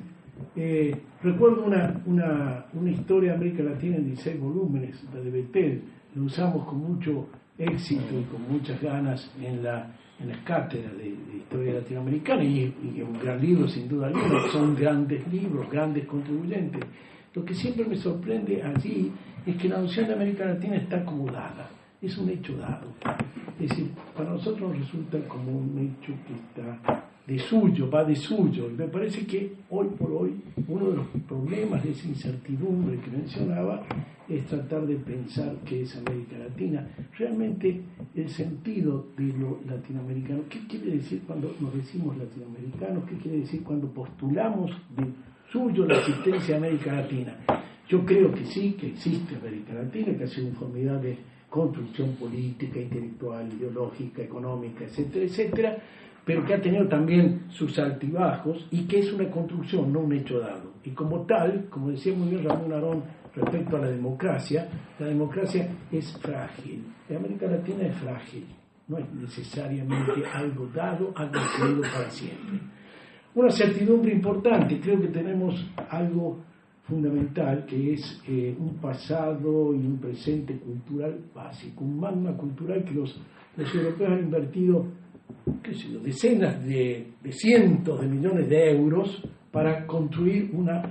Recuerdo una historia de América Latina en 16 volúmenes, la de Betel. Lo usamos con mucho éxito y con muchas ganas en las cátedras de historia latinoamericana, y es un gran libro, sin duda alguna. Son grandes libros, grandes contribuyentes. Lo que siempre me sorprende allí es que la noción de América Latina está acomodada, es un hecho dado. Es decir, para nosotros resulta como un hecho que está de suyo, va de suyo. Y me parece que hoy por hoy uno de los problemas de esa incertidumbre que mencionaba es tratar de pensar qué es América Latina. Realmente el sentido de lo latinoamericano, ¿qué quiere decir cuando nos decimos latinoamericanos? ¿Qué quiere decir cuando postulamos de suyo la existencia de América Latina? Yo creo que sí, que existe América Latina, que ha sido un formidable construcción política, intelectual, ideológica, económica, etcétera, etcétera, pero que ha tenido también sus altibajos y que es una construcción, no un hecho dado. Y como tal, como decía muy bien Ramón Arón respecto a la democracia es frágil. La América Latina es frágil, no es necesariamente algo dado, algo creído para siempre. Una certidumbre importante, creo que tenemos algo fundamental, que es un pasado y un presente cultural básico, un magma cultural que los europeos han invertido, qué sé yo, decenas de cientos de millones de euros para construir una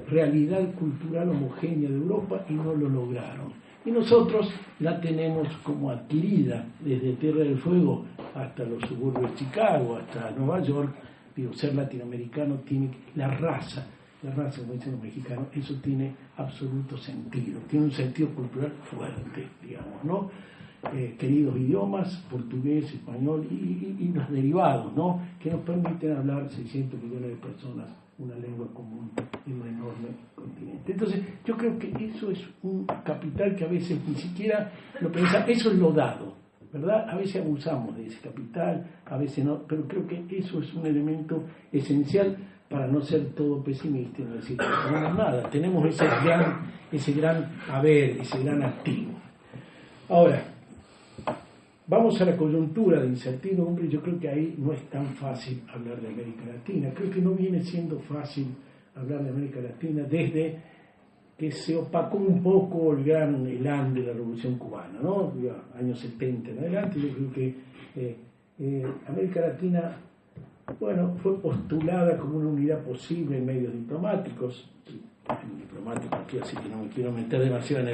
realidad cultural homogénea de Europa, y no lo lograron. Y nosotros la tenemos como adquirida, desde Tierra del Fuego hasta los suburbios de Chicago, hasta Nueva York. Digo, ser latinoamericano tiene la raza, como dicen los mexicanos, eso tiene absoluto sentido, tiene un sentido cultural fuerte, digamos, ¿no? Queridos idiomas, portugués, español y los derivados, ¿no? Que nos permiten hablar 600 millones de personas una lengua común en un enorme continente. Entonces, yo creo que eso es un capital que a veces ni siquiera lo pensamos, eso es lo dado, ¿verdad? A veces abusamos de ese capital, a veces no, pero creo que eso es un elemento esencial para no ser todo pesimista y no decir que no tenemos nada. Tenemos ese gran haber, ese gran activo. Ahora, vamos a la coyuntura de incertidumbre. Yo creo que ahí no es tan fácil hablar de América Latina. Creo que no viene siendo fácil hablar de América Latina desde que se opacó un poco el gran elán de la Revolución Cubana, ¿no? Años 70 en adelante. Yo creo que América Latina, bueno, fue postulada como una unidad posible en medios diplomáticos. Así que no me quiero meter demasiado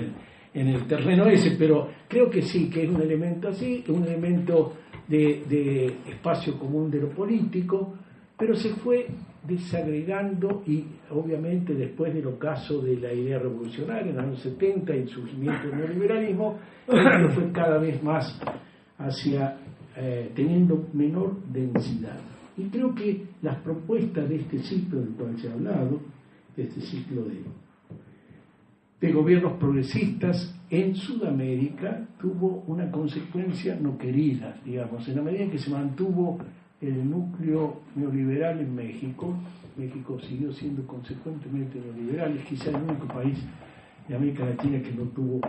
en el terreno ese, pero creo que sí, que es un elemento así, un elemento de espacio común de lo político, pero se fue desagregando, y obviamente después del ocaso de la idea revolucionaria en los años 70 y el surgimiento del neoliberalismo, creo que fue cada vez más hacia teniendo menor densidad. Y creo que las propuestas de este ciclo del cual se ha hablado, de este ciclo de gobiernos progresistas en Sudamérica, tuvo una consecuencia no querida, digamos, en la medida en que se mantuvo el núcleo neoliberal en México. México siguió siendo consecuentemente neoliberal, es quizá el único país de América Latina que no tuvo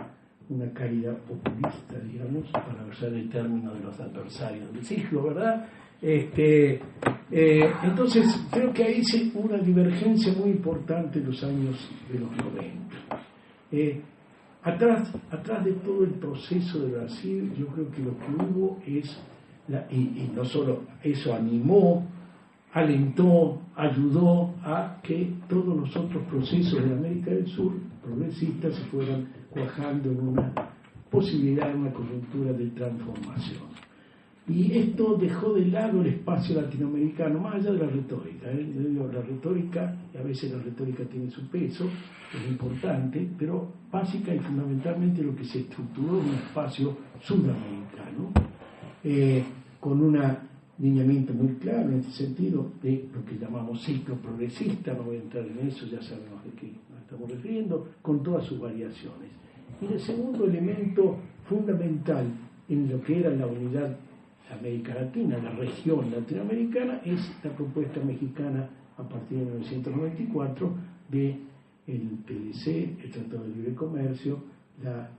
una caída populista, digamos, para usar el término de los adversarios del siglo, ¿verdad? Entonces creo que ahí sí hubo una divergencia muy importante en los años de los 90. Atrás de todo el proceso de Brasil, yo creo que lo que hubo es, y no solo eso, animó, alentó, ayudó a que todos los otros procesos de América del Sur, progresistas, se fueran cuajando en una posibilidad, en una coyuntura de transformación. Y esto dejó de lado el espacio latinoamericano, más allá de la retórica. La retórica, y a veces la retórica tiene su peso, es importante, pero básica y fundamentalmente lo que se estructuró en un espacio sudamericano, con un lineamiento muy claro en este sentido de lo que llamamos ciclo progresista. No voy a entrar en eso, ya sabemos de qué nos estamos refiriendo, con todas sus variaciones. Y el segundo elemento fundamental en lo que era la unidad América Latina, la región latinoamericana, es la propuesta mexicana a partir de 1994 de el TLC, el Tratado de Libre Comercio, la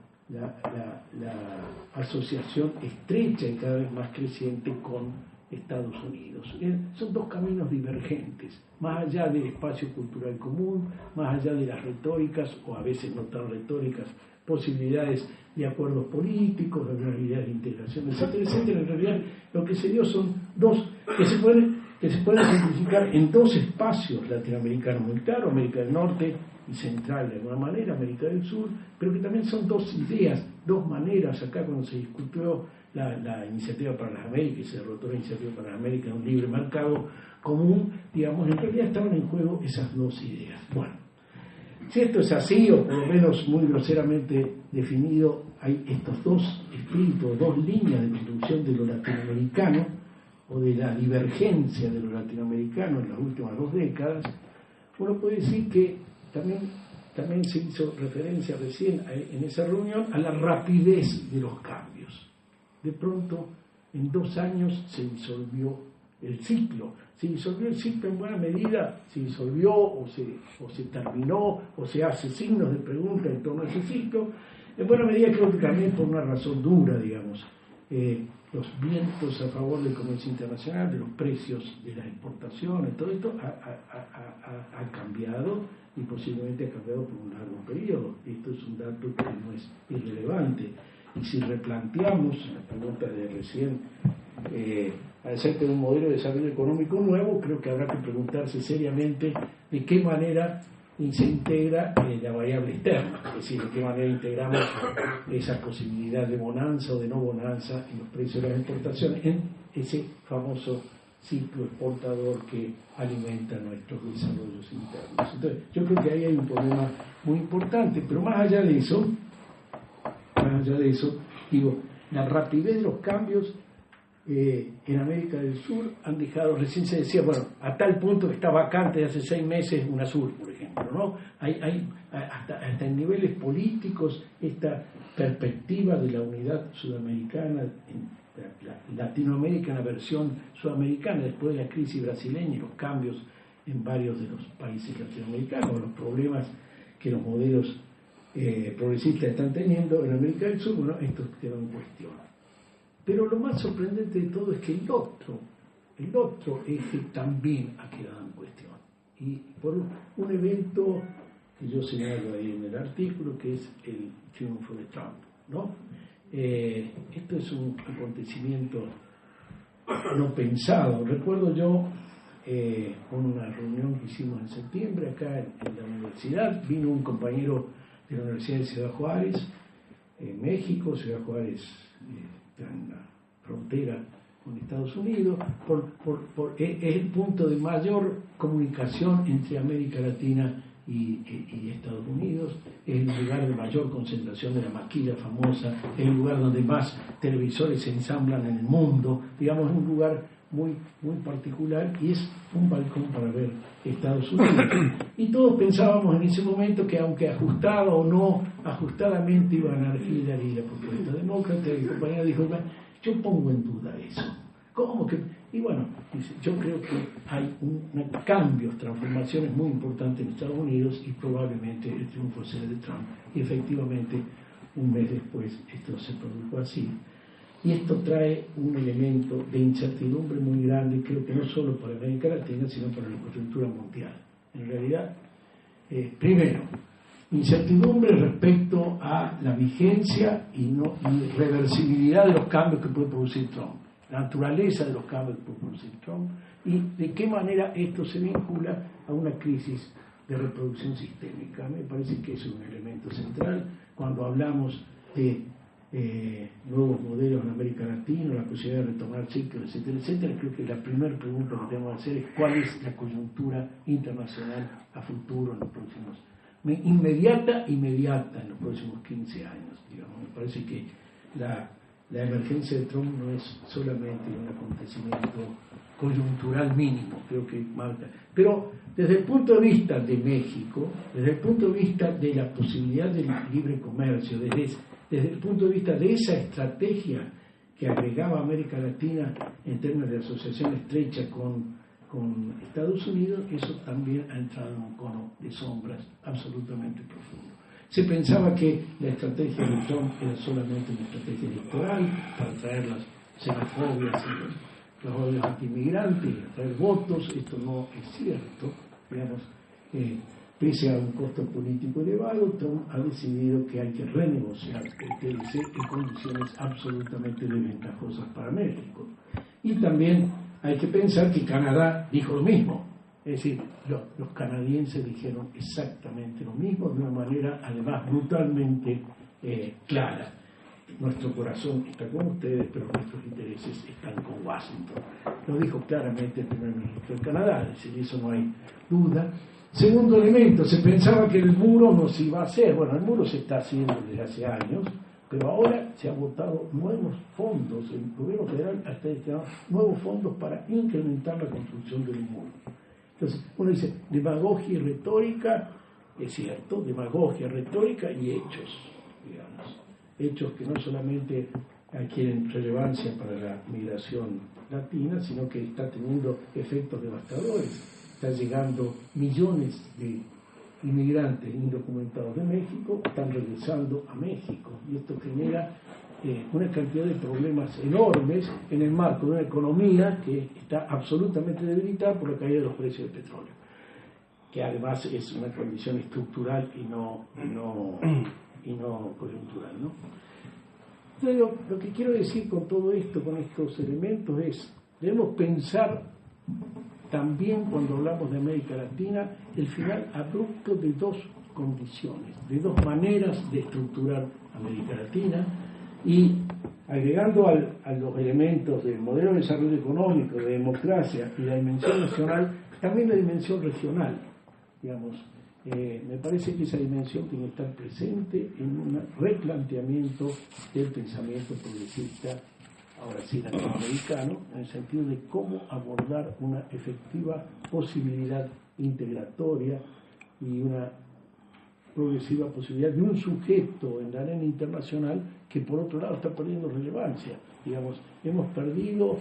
asociación estrecha y cada vez más creciente con Estados Unidos. Son dos caminos divergentes, más allá del espacio cultural común, más allá de las retóricas, o a veces no tan retóricas, posibilidades de acuerdos políticos, de realidades de integración, etcétera, etcétera. En realidad lo que se dio son dos, que se pueden simplificar en dos espacios latinoamericanos muy claros, América del Norte y Central de alguna manera, América del Sur, pero que también son dos ideas, dos maneras. Acá cuando se discutió la Iniciativa para las Américas y se derrotó la Iniciativa para las Américas, un libre mercado común, digamos, en realidad estaban en juego esas dos ideas. Bueno, si esto es así, o por lo menos muy groseramente definido, hay estos dos espíritus, dos líneas de construcción de lo latinoamericano, o de la divergencia de lo latinoamericano en las últimas 2 décadas. Uno puede decir que también se hizo referencia recién en esa reunión a la rapidez de los cambios. De pronto, en 2 años se disolvió el ciclo. Se disolvió el ciclo en buena medida, se disolvió o se terminó, o se hace signos de pregunta en torno a ese ciclo. En buena medida creo que también por una razón dura, digamos. Los vientos a favor del comercio internacional, de los precios de las exportaciones, todo esto ha cambiado, y posiblemente ha cambiado por un largo periodo. Esto es un dato que no es irrelevante. Y si replanteamos la pregunta de recién acerca de un modelo de desarrollo económico nuevo, creo que habrá que preguntarse seriamente de qué manera se integra la variable externa, es decir, de qué manera integramos esa posibilidad de bonanza o de no bonanza en los precios de las exportaciones en ese famoso ciclo exportador que alimenta nuestros desarrollos internos. Entonces, yo creo que ahí hay un problema muy importante, pero más allá de eso, digo, la rapidez de los cambios en América del Sur han dejado, recién se decía, bueno, a tal punto que está vacante de hace 6 meses UNASUR, por ejemplo, ¿no? Hay hasta en niveles políticos esta perspectiva de la unidad sudamericana, la Latinoamérica en la versión sudamericana después de la crisis brasileña y los cambios en varios de los países latinoamericanos, los problemas que los modelos progresistas están teniendo en América del Sur. Bueno, esto queda en cuestión. Pero lo más sorprendente de todo es que el otro eje también ha quedado en cuestión. Y por un evento que yo señalo ahí en el artículo, que es el triunfo de Trump, ¿no? Esto es un acontecimiento no pensado. Recuerdo yo con una reunión que hicimos en septiembre acá en la universidad, vino un compañero de la Universidad de Ciudad Juárez, México. Ciudad Juárez en la frontera con Estados Unidos, es el punto de mayor comunicación entre América Latina y Estados Unidos, es el lugar de mayor concentración de la maquila famosa, es el lugar donde más televisores se ensamblan en el mundo, digamos, es un lugar muy, muy particular, y es un balcón para ver Estados Unidos. Y todos pensábamos en ese momento que, aunque ajustado o no ajustadamente, iba a ganar Hillary y la propuesta demócrata, y el compañero dijo, yo pongo en duda eso. ¿Cómo que? Y bueno, dice, yo creo que hay cambios, transformaciones muy importantes en Estados Unidos, y probablemente el triunfo sea de Trump. Y efectivamente, un mes después, esto se produjo así. Y esto trae un elemento de incertidumbre muy grande, creo que no solo para América Latina, sino para la coyuntura mundial. En realidad, primero, incertidumbre respecto a la vigencia y reversibilidad de los cambios que puede producir Trump, la naturaleza de los cambios que puede producir Trump, y de qué manera esto se vincula a una crisis de reproducción sistémica. Me parece que es un elemento central cuando hablamos de nuevos modelos en América Latina, la posibilidad de retomar ciclos, etcétera, etcétera. Creo que la primera pregunta que tenemos que hacer es cuál es la coyuntura internacional a futuro en los próximos, inmediata en los próximos 15 años, digamos. Me parece que la emergencia de Trump no es solamente un acontecimiento coyuntural mínimo, creo que marca. Pero desde el punto de vista de México, desde el punto de vista de la posibilidad del libre comercio, desde el punto de vista de esa estrategia que agregaba América Latina en términos de asociación estrecha con Estados Unidos, eso también ha entrado en un cono de sombras absolutamente profundo. Se pensaba que la estrategia de Trump era solamente una estrategia electoral para traer las xenofobias los odios antiinmigrantes y atraer votos. Esto no es cierto. Digamos, pese a un costo político elevado, Trump ha decidido que hay que renegociar el TLC en condiciones absolutamente desventajosas para México. Y también hay que pensar que Canadá dijo lo mismo. Es decir, los canadienses dijeron exactamente lo mismo, de una manera además brutalmente clara. Nuestro corazón está con ustedes, pero nuestros intereses están con Washington. Lo dijo claramente el primer ministro de Canadá, es decir, eso no hay duda. Segundo elemento, se pensaba que el muro no se iba a hacer. Bueno, el muro se está haciendo desde hace años, pero ahora se han votado nuevos fondos, el gobierno federal ha destinado nuevos fondos para incrementar la construcción del muro. Entonces, uno dice, demagogia y retórica, es cierto, demagogia, retórica y hechos, digamos. Hechos que no solamente adquieren relevancia para la migración latina, sino que está teniendo efectos devastadores. Están llegando millones de inmigrantes indocumentados de México, están regresando a México, y esto genera una cantidad de problemas enormes en el marco de una economía que está absolutamente debilitada por la caída de los precios del petróleo, que además es una condición estructural y no coyuntural, ¿no? Entonces, lo que quiero decir con todo esto, con estos elementos, es debemos pensar también, cuando hablamos de América Latina, el final abrupto de dos condiciones, de dos maneras de estructurar América Latina, y agregando a los elementos del modelo de desarrollo económico, de democracia y la dimensión nacional, también la dimensión regional, digamos. Me parece que esa dimensión tiene que estar presente en un replanteamiento del pensamiento progresista, ahora sí latinoamericano, en el sentido de cómo abordar una efectiva posibilidad integratoria y una progresiva posibilidad de un sujeto en la arena internacional que por otro lado está perdiendo relevancia. Digamos, hemos perdido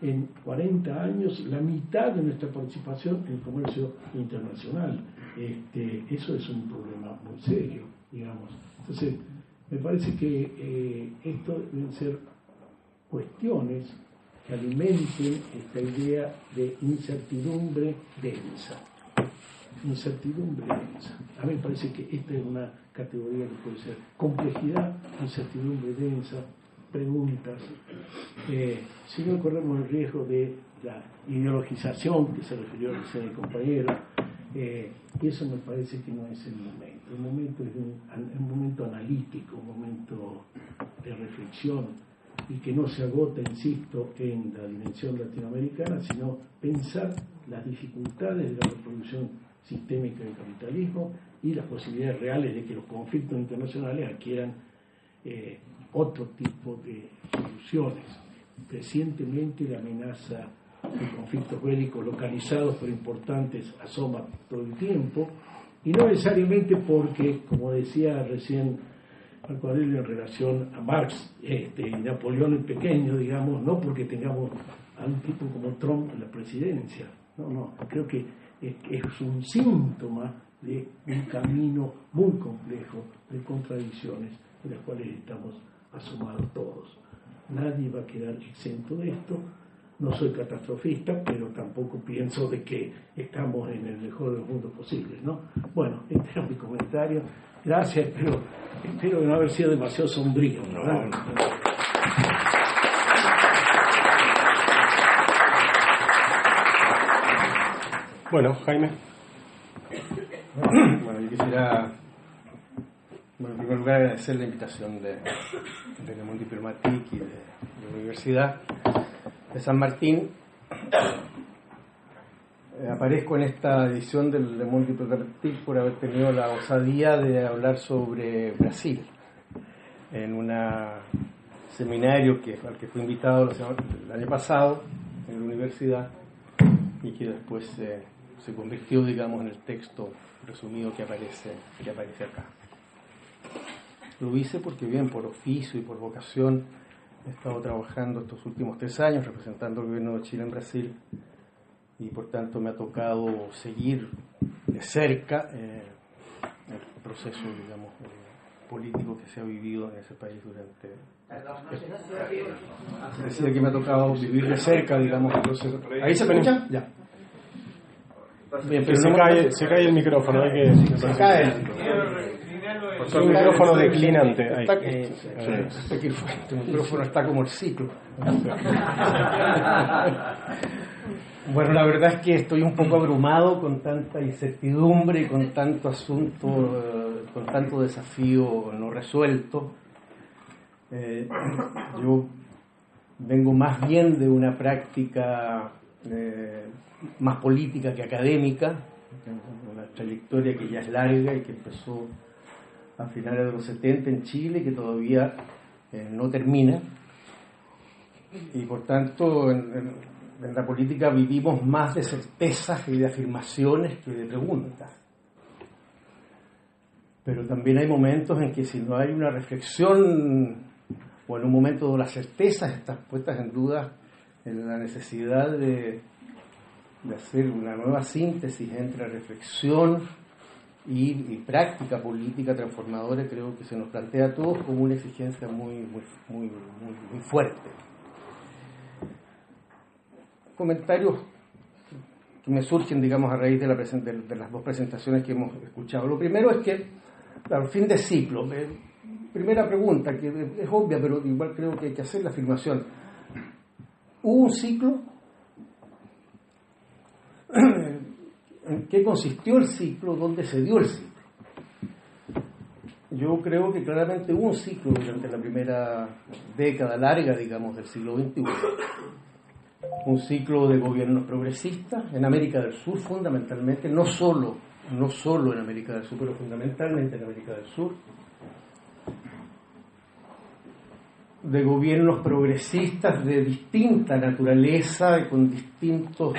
en 40 años la mitad de nuestra participación en el comercio internacional. Eso es un problema muy serio, digamos. Entonces, me parece que esto deben ser cuestiones que alimenten esta idea de incertidumbre densa. Incertidumbre densa. A mí me parece que esta es una categoría que puede ser complejidad, incertidumbre densa, preguntas. Si no corremos el riesgo de la ideologización que se refirió recién el compañero, y eso me parece que no es el momento. El momento es un momento analítico, un momento de reflexión, y que no se agota, insisto, en la dimensión latinoamericana, sino pensar las dificultades de la reproducción sistémica del capitalismo y las posibilidades reales de que los conflictos internacionales adquieran otro tipo de soluciones. Recientemente la amenaza de conflictos bélicos localizados pero importantes asoma todo el tiempo, y no necesariamente porque, como decía recién Marco Aurelio en relación a Marx, Napoleón el Pequeño, digamos, no porque tengamos a un tipo como Trump en la presidencia, no, creo que es un síntoma de un camino muy complejo de contradicciones en las cuales estamos asomados todos. Nadie va a quedar exento de esto. No soy catastrofista, pero tampoco pienso de que estamos en el mejor de los mundos posibles, ¿no? Bueno, este era mi comentario. Gracias, espero no haber sido demasiado sombrío, ¿verdad? Bueno, Jaime. Bueno, yo quisiera, en primer lugar, agradecer la invitación de Le Monde Diplomatique y de la Universidad de San Martín. Aparezco en esta edición del Le Monde Diplomatique por haber tenido la osadía de hablar sobre Brasil en un seminario al que fui invitado el año pasado en la universidad, y que después se convirtió, digamos, en el texto resumido que aparece acá. Lo hice porque, bien, por oficio y por vocación, he estado trabajando estos últimos 3 años representando al gobierno de Chile en Brasil, y por tanto me ha tocado seguir de cerca el proceso, digamos, político que se ha vivido en ese país durante... Decía que me ha tocado vivir de cerca, digamos, entonces... ¿Ahí se escucha? Ya. Bien, pero se cae el micrófono, hay que... Se cae. El micrófono declinante. Ahí. Este micrófono está como el ciclo. Bueno, la verdad es que estoy un poco abrumado con tanta incertidumbre y con tanto asunto, con tanto desafío no resuelto. Yo vengo más bien de una práctica más política que académica, una trayectoria que ya es larga y que empezó a finales de los 70 en Chile, que todavía no termina, y por tanto en la política vivimos más de certezas y de afirmaciones que de preguntas. Pero también hay momentos en que si no hay una reflexión, o en un momento donde las certezas están puestas en duda, en la necesidad de hacer una nueva síntesis entre reflexión y práctica política transformadora, creo que se nos plantea a todos como una exigencia muy fuerte. Comentarios que me surgen, digamos, a raíz de las dos presentaciones que hemos escuchado. Lo primero es que, al fin de ciclo, primera pregunta, que es obvia, pero igual creo que hay que hacer la afirmación. ¿Hubo un ciclo? ¿En qué consistió el ciclo? ¿Dónde se dio el ciclo? Yo creo que claramente hubo un ciclo durante la primera década larga, digamos, del siglo XXI. Un ciclo de gobiernos progresistas en América del Sur, fundamentalmente, no solo en América del Sur, pero fundamentalmente en América del Sur. De gobiernos progresistas de distinta naturaleza, con distintos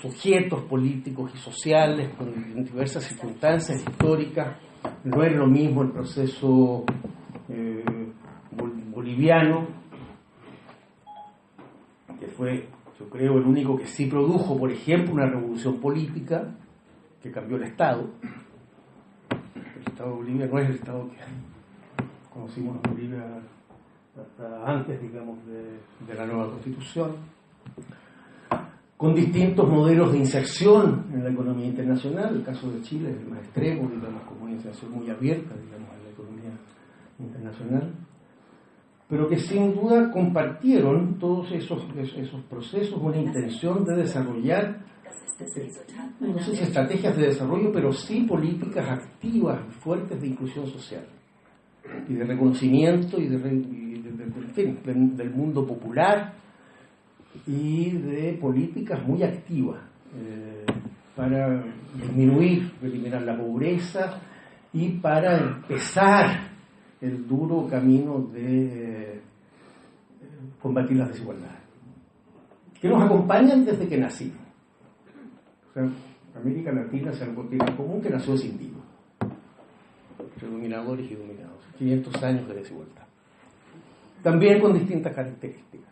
sujetos políticos y sociales, con diversas circunstancias históricas. No es lo mismo el proceso boliviano, que fue, yo creo, el único que sí produjo, por ejemplo, una revolución política que cambió el Estado. El Estado de Bolivia no es el Estado que conocimos en Bolivia hasta antes, digamos, de la nueva Constitución, con distintos modelos de inserción en la economía internacional. El caso de Chile es el más extremo, digamos, como una inserción muy abierta, digamos, en la economía internacional, pero que sin duda compartieron todos esos procesos una intención de desarrollar, no sé si estrategias de desarrollo, pero sí políticas activas y fuertes de inclusión social y de reconocimiento y del mundo popular, y de políticas muy activas para eliminar la pobreza y para empezar el duro camino de combatir las desigualdades, que nos acompañan desde que nacimos. O sea, América Latina es algo común que nació sin individuos, entre dominadores y dominados, 500 años de desigualdad, también con distintas características,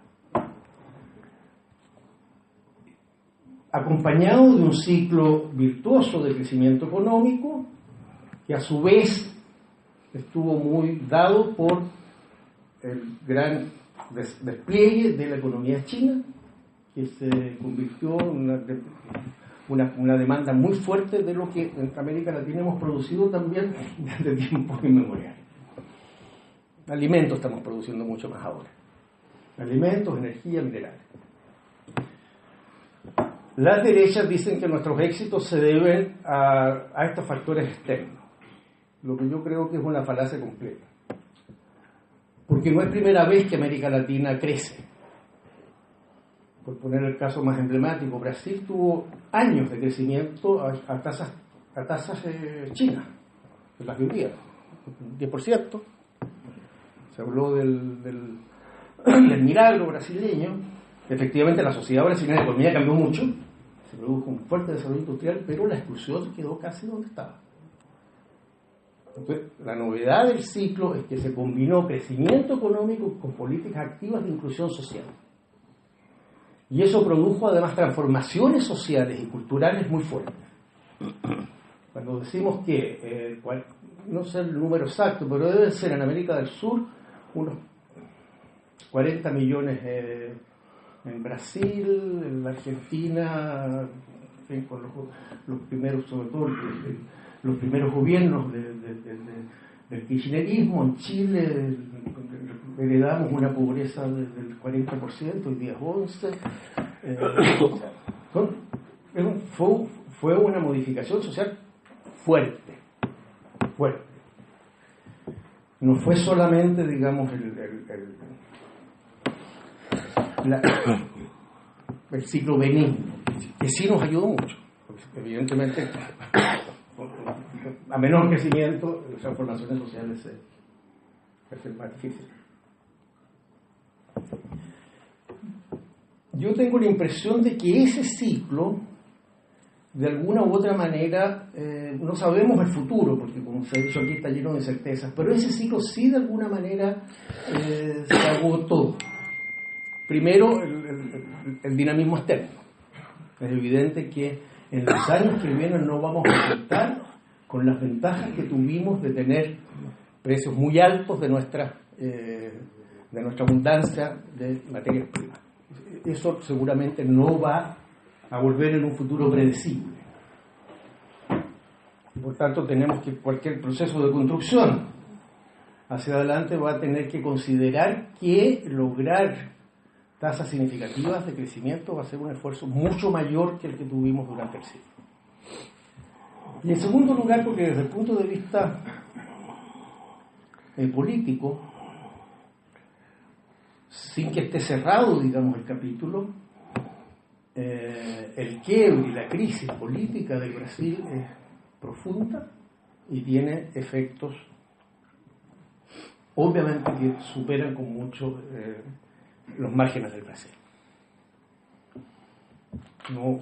acompañado de un ciclo virtuoso de crecimiento económico, que a su vez estuvo muy dado por el gran despliegue de la economía china, que se convirtió en una demanda muy fuerte de lo que en América Latina hemos producido también desde tiempos inmemoriales. Alimentos estamos produciendo mucho más ahora. Alimentos, energía, minerales. Las derechas dicen que nuestros éxitos se deben a estos factores externos, lo que yo creo que es una falacia completa. Porque no es primera vez que América Latina crece. Por poner el caso más emblemático, Brasil tuvo años de crecimiento a tasas chinas, de las que hoy día, 10%. Se habló del milagro brasileño. Efectivamente, la sociedad brasileña, la economía cambió mucho, se produjo un fuerte desarrollo industrial, pero la exclusión quedó casi donde estaba. Entonces, la novedad del ciclo es que se combinó crecimiento económico con políticas activas de inclusión social. Y eso produjo además transformaciones sociales y culturales muy fuertes. Cuando decimos que no sé el número exacto, pero deben ser en América del Sur unos 40 millones en Brasil, en la Argentina, en fin, con los primeros, sobre todo los primeros gobiernos del kirchnerismo. En Chile heredamos una pobreza del 40%, hoy día es 11%. Fue una modificación social fuerte. No fue solamente, digamos, el ciclo benigno, que sí nos ayudó mucho, porque evidentemente a menor crecimiento las transformaciones sociales es más difícil. Yo tengo la impresión de que ese ciclo, de alguna u otra manera, no sabemos el futuro, porque como se ha dicho aquí está lleno de incertezas, pero ese ciclo sí de alguna manera se agotó. Primero, el dinamismo externo. Es evidente que en los años que vienen no vamos a contar con las ventajas que tuvimos de tener precios muy altos de nuestra abundancia de materias primas. Eso seguramente no va a volver en un futuro predecible. Por tanto, tenemos que cualquier proceso de construcción hacia adelante va a tener que considerar que lograr tasas significativas de crecimiento va a ser un esfuerzo mucho mayor que el que tuvimos durante el siglo. Y en segundo lugar, porque desde el punto de vista político, sin que esté cerrado, digamos, el capítulo, el quiebre y la crisis política del Brasil es profunda y tiene efectos, obviamente, que superan con mucho los márgenes del Brasil. No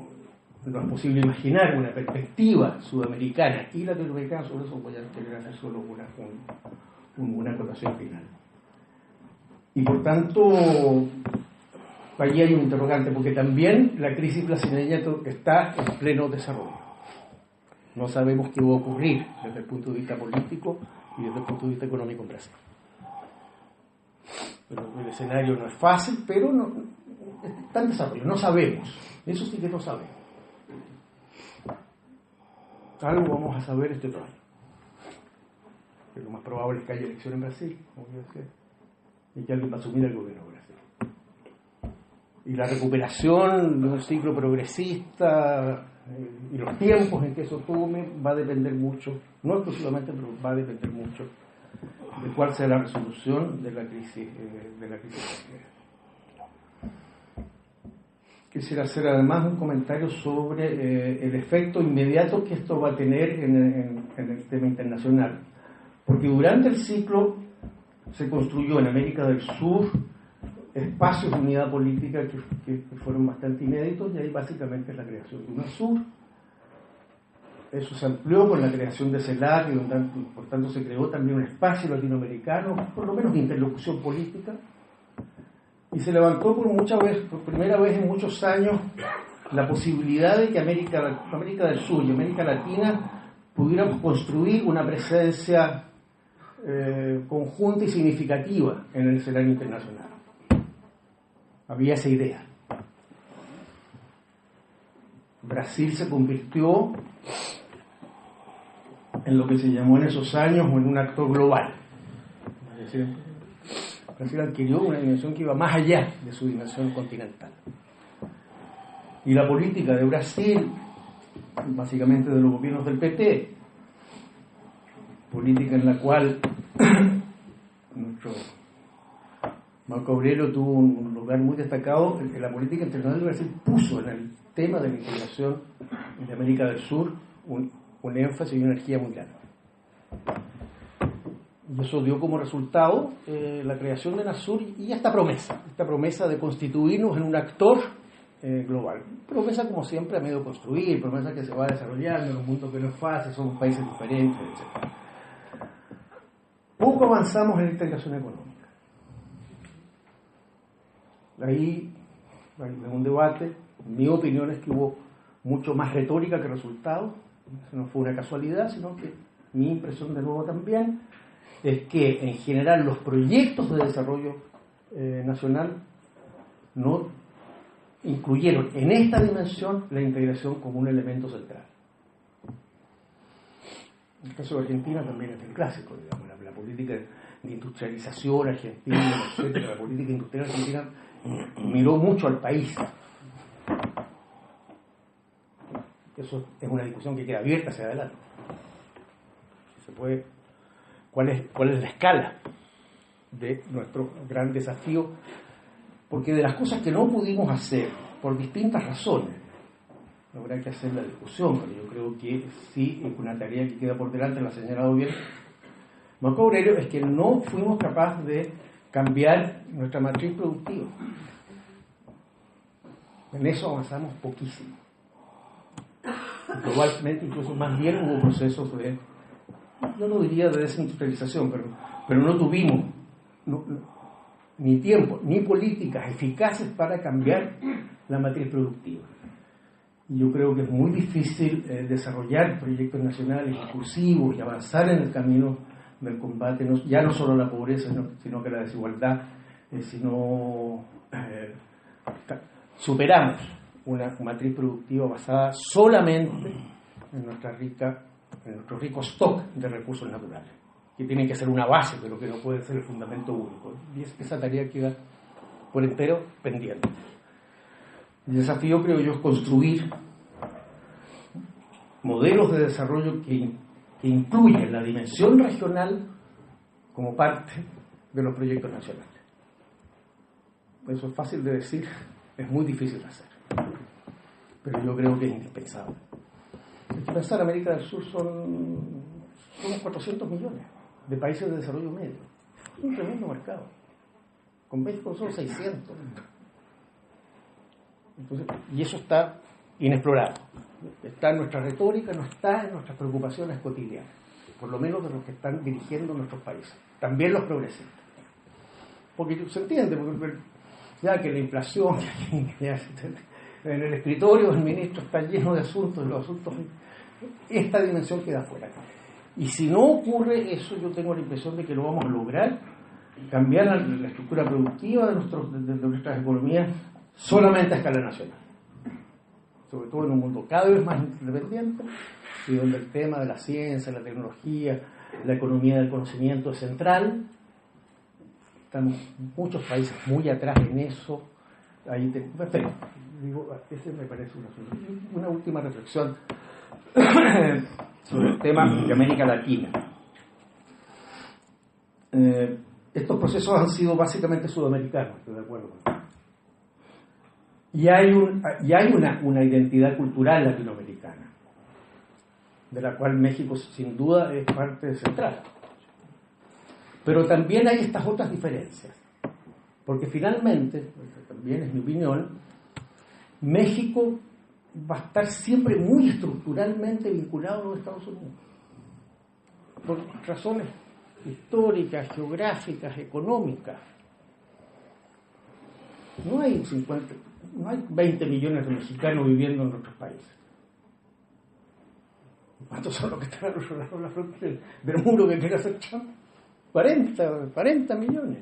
es posible imaginar una perspectiva sudamericana y latinoamericana, sobre eso voy a querer hacer solo una acotación final. Y por tanto, allí hay un interrogante, porque también la crisis brasileña está en pleno desarrollo. No sabemos qué va a ocurrir desde el punto de vista político y desde el punto de vista económico en Brasil. Pero el escenario no es fácil, pero está en desarrollo. No sabemos. Eso sí que no sabemos. Algo vamos a saber este otro año. Que lo más probable es que haya elección en Brasil, como yo decía, y que alguien va a asumir el gobierno de Brasil. Y la recuperación de un ciclo progresista y los tiempos en que eso tome va a depender mucho, no exclusivamente, pero va a depender mucho de cuál sea la resolución de la crisis brasileña. Quisiera hacer además un comentario sobre el efecto inmediato que esto va a tener en el tema internacional, porque durante el ciclo se construyó en América del Sur espacios de unidad política que fueron bastante inéditos, y ahí básicamente es la creación de UNASUR. Eso se amplió con la creación de CELAC, y por tanto se creó también un espacio latinoamericano, por lo menos de interlocución política, y se levantó por primera vez en muchos años la posibilidad de que América del Sur y América Latina pudiéramos construir una presencia conjunta y significativa en el escenario internacional. Había esa idea. Brasil se convirtió en lo que se llamó en esos años en un actor global. Es decir, Brasil adquirió una dimensión que iba más allá de su dimensión continental. Y la política de Brasil, básicamente de los gobiernos del PT, política en la cual nuestro Marco Aurelio tuvo un lugar muy destacado, en la política internacional de Brasil puso en el tema de la integración de América del Sur un énfasis y una energía muy grande. Y eso dio como resultado la creación de UNASUR y esta promesa de constituirnos en un actor global. Promesa, como siempre, a medio construir, promesa que se va desarrollando en un mundo que no es fácil, somos países diferentes, etc. Poco avanzamos en la integración económica. Ahí hay un debate. Mi opinión es que hubo mucho más retórica que resultado. Eso no fue una casualidad, sino que mi impresión de nuevo también, es que en general los proyectos de desarrollo nacional no incluyeron en esta dimensión la integración como un elemento central. En el caso de Argentina también es el clásico, digamos, la política de industrialización argentina, etcétera, la política industrial argentina miró mucho al país. Eso es una discusión que queda abierta hacia adelante. ¿Cuál es la escala de nuestro gran desafío? Porque de las cosas que no pudimos hacer, por distintas razones, habrá que hacer la discusión, pero yo creo que sí es una tarea que queda por delante, lo ha señalado bien Marco Aurelio, es que no fuimos capaces de cambiar nuestra matriz productiva. En eso avanzamos poquísimo. Globalmente, incluso más bien hubo procesos de, yo no diría de desindustrialización, pero no tuvimos ni tiempo, ni políticas eficaces para cambiar la matriz productiva. Y yo creo que es muy difícil desarrollar proyectos nacionales inclusivos y avanzar en el camino del combate, ya no solo a la pobreza, sino que a la desigualdad, si no superamos una matriz productiva basada solamente en nuestro rico stock de recursos naturales, que tiene que ser una base, pero que no puede ser el fundamento único. Y esa tarea queda por entero pendiente. El desafío, creo yo, es construir modelos de desarrollo que incluyen la dimensión regional como parte de los proyectos nacionales. Eso es fácil de decir, es muy difícil de hacer, pero yo creo que es indispensable. Hay que pensar, América del Sur son 400 millones de países de desarrollo medio. Es un tremendo mercado. Con México son 600. Entonces, y eso está inexplorado. Está en nuestra retórica, no está en nuestras preocupaciones cotidianas, por lo menos de los que están dirigiendo nuestros países, también los progresistas. Porque se entiende, porque ya que la inflación, en el escritorio del ministro está lleno de asuntos, y los asuntos, esta dimensión queda fuera. Y si no ocurre eso, yo tengo la impresión de que lo vamos a lograr, cambiar la estructura productiva de nuestras economías solamente a escala nacional, sobre todo en un mundo cada vez más independiente y donde el tema de la ciencia, la tecnología, la economía del conocimiento es central. Están muchos países muy atrás en eso. Ese me parece una última reflexión sobre el tema de América Latina. Estos procesos han sido básicamente sudamericanos, estoy de acuerdo. Y hay una identidad cultural latinoamericana, de la cual México sin duda es parte central. Pero también hay estas otras diferencias, porque finalmente, también es mi opinión, México va a estar siempre muy estructuralmente vinculado a los Estados Unidos, por razones históricas, geográficas, económicas. No hay 20 millones de mexicanos viviendo en nuestros países. ¿Cuántos son los que están al otro lado de la frontera del muro que quiere hacer Trump? 40 millones.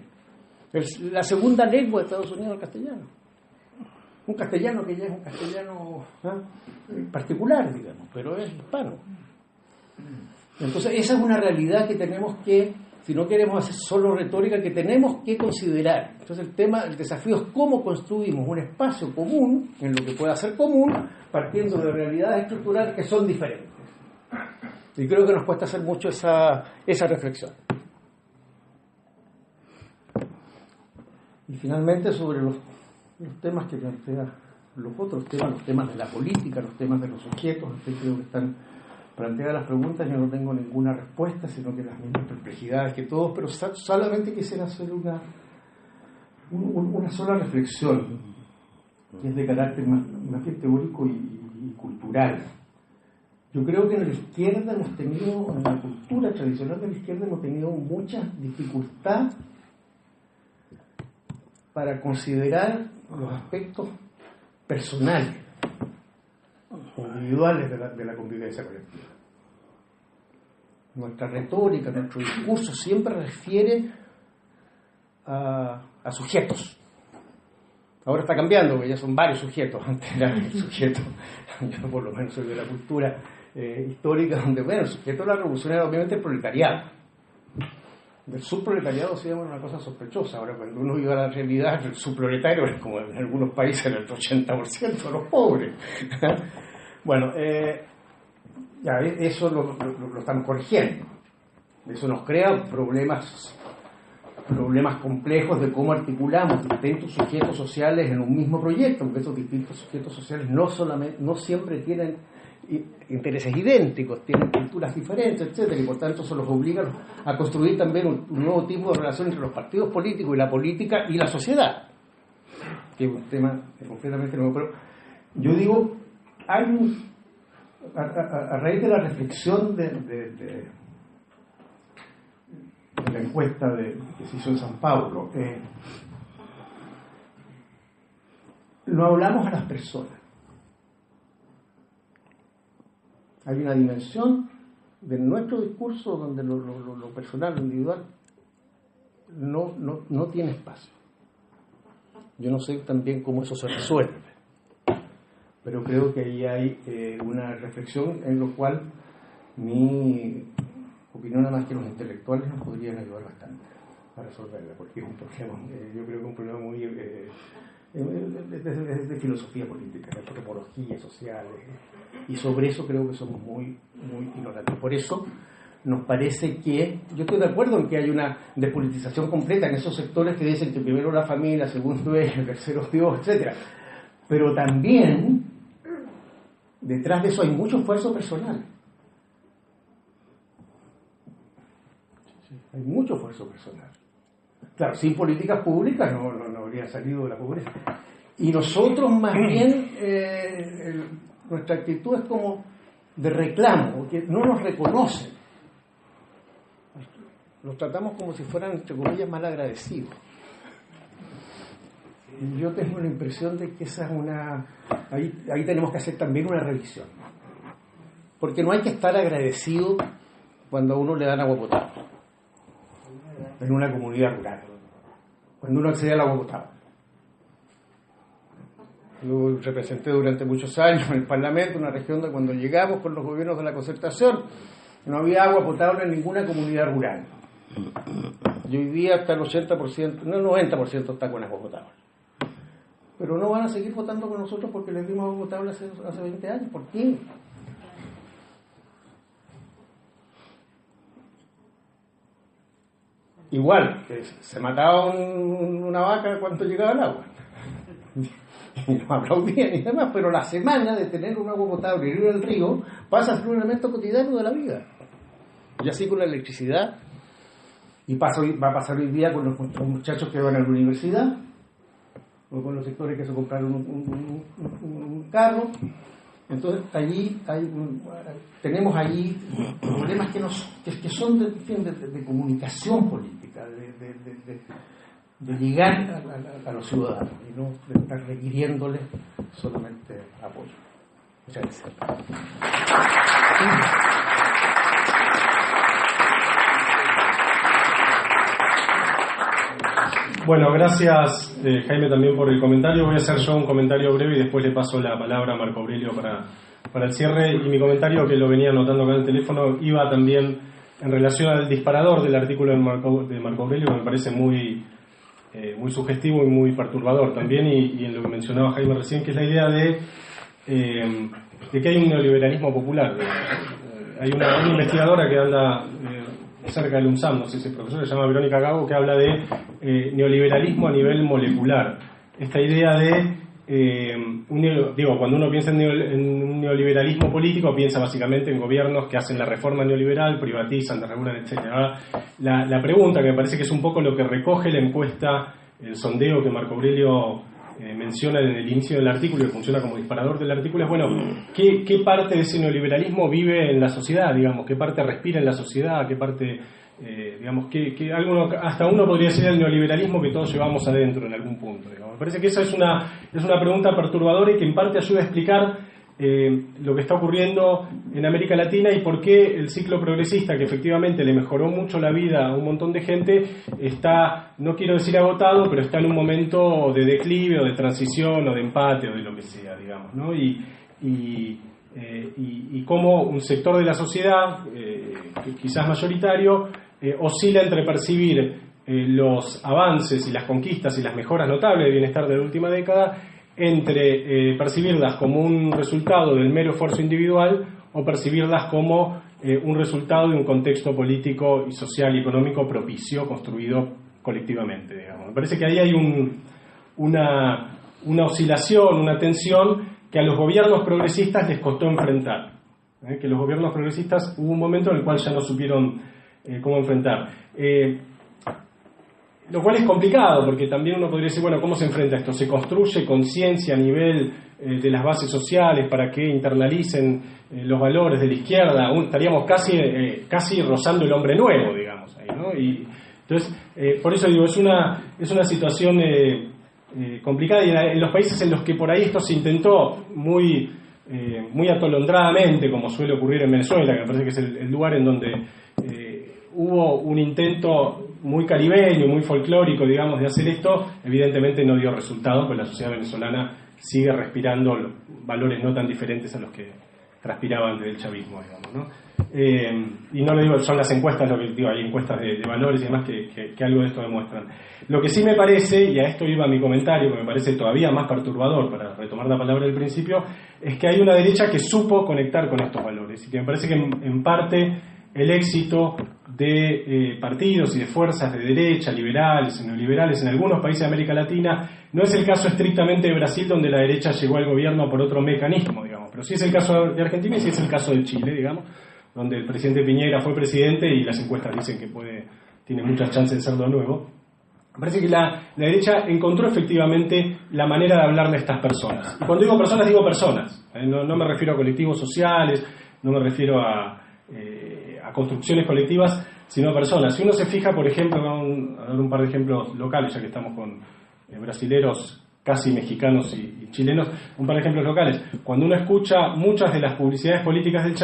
Es la segunda lengua de Estados Unidos, el castellano. Un castellano que ya es un castellano particular, digamos, pero es hispano. Entonces esa es una realidad que tenemos que, si no queremos hacer solo retórica, que tenemos que considerar. Entonces el desafío es cómo construimos un espacio común, en lo que pueda ser común, partiendo de realidades estructurales que son diferentes. Y creo que nos cuesta hacer mucho esa reflexión. Y finalmente, sobre los temas que plantea los otros temas, los temas de la política, los temas de los sujetos, creo que están planteadas las preguntas, yo no tengo ninguna respuesta, sino que las mismas perplejidades que todos, pero solamente quisiera hacer una sola reflexión, que es de carácter más bien teórico y cultural. Yo creo que en la izquierda hemos tenido, en la cultura tradicional de la izquierda hemos tenido mucha dificultad para considerar los aspectos personales, individuales de la convivencia colectiva. nuestra retórica, nuestro discurso siempre refiere a sujetos. Ahora está cambiando, porque ya son varios sujetos. Antes era el sujeto, yo por lo menos soy de la cultura histórica, donde, bueno, el sujeto de la revolución era obviamente el proletariado. Del subproletariado se llama una cosa sospechosa. Ahora, cuando uno iba a la realidad, el subproletario es como en algunos países el 80% de los pobres. Bueno, ya, eso lo estamos corrigiendo. Eso nos crea problemas complejos de cómo articulamos distintos sujetos sociales en un mismo proyecto, porque estos distintos sujetos sociales no siempre tienen intereses idénticos, tienen culturas diferentes, etcétera, y por tanto eso los obliga a construir también un nuevo tipo de relación entre los partidos políticos y la política y la sociedad, que es un tema completamente nuevo. Pero yo digo, hay a raíz de la reflexión de la encuesta que se hizo en San Pablo, no hablamos a las personas. Hay una dimensión de nuestro discurso donde lo personal, lo individual, no tiene espacio. Yo no sé también cómo eso se resuelve, pero creo que ahí hay una reflexión en lo cual mi opinión, nada más que los intelectuales, nos podrían ayudar bastante a resolverla, porque es un problema, yo creo que es un problema muy de filosofía política, de antropología social, y sobre eso creo que somos muy ignorantes. Por eso nos parece que, yo estoy de acuerdo en que hay una despolitización completa en esos sectores que dicen que primero la familia, segundo es, el tercero Dios, etcétera, pero también detrás de eso hay mucho esfuerzo personal. Hay mucho esfuerzo personal. Claro, sin políticas públicas no habría salido de la pobreza. Y nosotros más bien, nuestra actitud es como de reclamo, porque no nos reconocen. Los tratamos como si fueran, entre comillas, mal agradecidos. Y yo tengo la impresión de que esa es ahí tenemos que hacer también una revisión. Porque no hay que estar agradecido cuando a uno le dan agua potable en una comunidad rural, cuando uno accede al agua potable. Yo representé durante muchos años en el Parlamento una región donde cuando llegamos con los gobiernos de la concertación no había agua potable en ninguna comunidad rural. Y hoy día hasta el 80%, no el 90% está con agua potable. Pero no van a seguir votando con nosotros porque les dimos agua potable hace 20 años. ¿Por qué? Igual, que se mataba una vaca cuando llegaba el agua. Y nos aplaudían y demás, pero la semana de tener un agua potable y ir al río pasa a ser un elemento cotidiano de la vida. Y así con la electricidad, y va a pasar hoy día con los muchachos que van a la universidad, o con los sectores que se compraron un carro. Entonces allí tenemos allí problemas que son de comunicación política, de llegar a los ciudadanos y no de estar requiriéndoles solamente apoyo. Muchas gracias. Bueno, gracias Jaime también por el comentario. Voy a hacer yo un comentario breve y después le paso la palabra a Marco Aurelio para el cierre. Y mi comentario, que lo venía anotando acá en el teléfono, iba también en relación al disparador del artículo de Marco Aurelio, que me parece muy sugestivo y muy perturbador también, y en lo que mencionaba Jaime recién, que es la idea de que hay un neoliberalismo popular. Hay una investigadora que anda cerca del UNSAM, no sé si es profesor, se llama Verónica Gago, que habla de neoliberalismo a nivel molecular. Esta idea de, cuando uno piensa en un neoliberalismo político, piensa básicamente en gobiernos que hacen la reforma neoliberal, privatizan, desregulan, etc. Ahora, la pregunta, que me parece que es un poco lo que recoge la encuesta, el sondeo que Marco Aurelio menciona en el inicio del artículo y funciona como disparador del artículo, es, bueno, ¿qué parte de ese neoliberalismo vive en la sociedad? Digamos, ¿qué parte respira en la sociedad? ¿Qué parte, hasta uno podría decir el neoliberalismo que todos llevamos adentro en algún punto? Digamos. Me parece que esa es una pregunta perturbadora y que en parte ayuda a explicar lo que está ocurriendo en América Latina y por qué el ciclo progresista, que efectivamente le mejoró mucho la vida a un montón de gente, está, no quiero decir agotado, pero está en un momento de declive o de transición o de empate o de lo que sea, digamos, ¿no? Y cómo un sector de la sociedad, quizás mayoritario, oscila entre percibir los avances y las conquistas y las mejoras notables de bienestar de la última década, entre percibirlas como un resultado del mero esfuerzo individual o percibirlas como un resultado de un contexto político y social y económico propicio, construido colectivamente, digamos. Me parece que ahí hay una oscilación, una tensión que a los gobiernos progresistas les costó enfrentar. Que los gobiernos progresistas hubo un momento en el cual ya no supieron cómo enfrentar. Lo cual es complicado, porque también uno podría decir, bueno, ¿cómo se enfrenta esto? ¿Se construye conciencia a nivel de las bases sociales para que internalicen los valores de la izquierda? Estaríamos casi rozando el hombre nuevo, digamos, ahí, ¿no? Y entonces, por eso digo, es una situación complicada, y en los países en los que por ahí esto se intentó muy atolondradamente, como suele ocurrir en Venezuela, que me parece que es el lugar en donde hubo un intento muy caribeño, muy folclórico, digamos, de hacer esto, evidentemente no dio resultado, pues la sociedad venezolana sigue respirando valores no tan diferentes a los que transpiraban del chavismo, digamos, ¿no? Y no lo digo, son las encuestas, lo que digo, hay encuestas de valores y demás que algo de esto demuestran. Lo que sí me parece, y a esto iba mi comentario, que me parece todavía más perturbador, para retomar la palabra del principio, es que hay una derecha que supo conectar con estos valores, y que me parece que en parte el éxito de partidos y de fuerzas de derecha, liberales, neoliberales, en algunos países de América Latina, no es el caso estrictamente de Brasil, donde la derecha llegó al gobierno por otro mecanismo, digamos, pero sí es el caso de Argentina y sí es el caso de Chile, digamos, donde el presidente Piñera fue presidente y las encuestas dicen que tiene muchas chances de serlo de nuevo. Me parece que la derecha encontró efectivamente la manera de hablarle a estas personas. Y cuando digo personas, no me refiero a colectivos sociales, no me refiero a construcciones colectivas, sino a personas. Si uno se fija, por ejemplo, a dar un par de ejemplos locales, ya que estamos con brasileros casi mexicanos y chilenos, un par de ejemplos locales. Cuando uno escucha muchas de las publicidades políticas del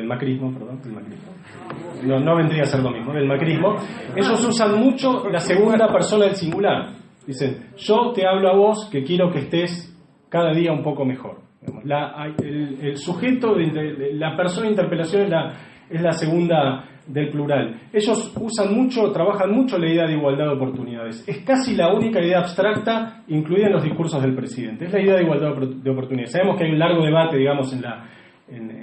macrismo, no vendría a ser lo mismo, del macrismo, ellos usan mucho la segunda persona del singular. Dicen, yo te hablo a vos que quiero que estés cada día un poco mejor. El sujeto, la persona de interpelación es la segunda del plural. Ellos trabajan mucho la idea de igualdad de oportunidades. Es casi la única idea abstracta incluida en los discursos del presidente. Es la idea de igualdad de oportunidades. Sabemos que hay un largo debate, digamos, en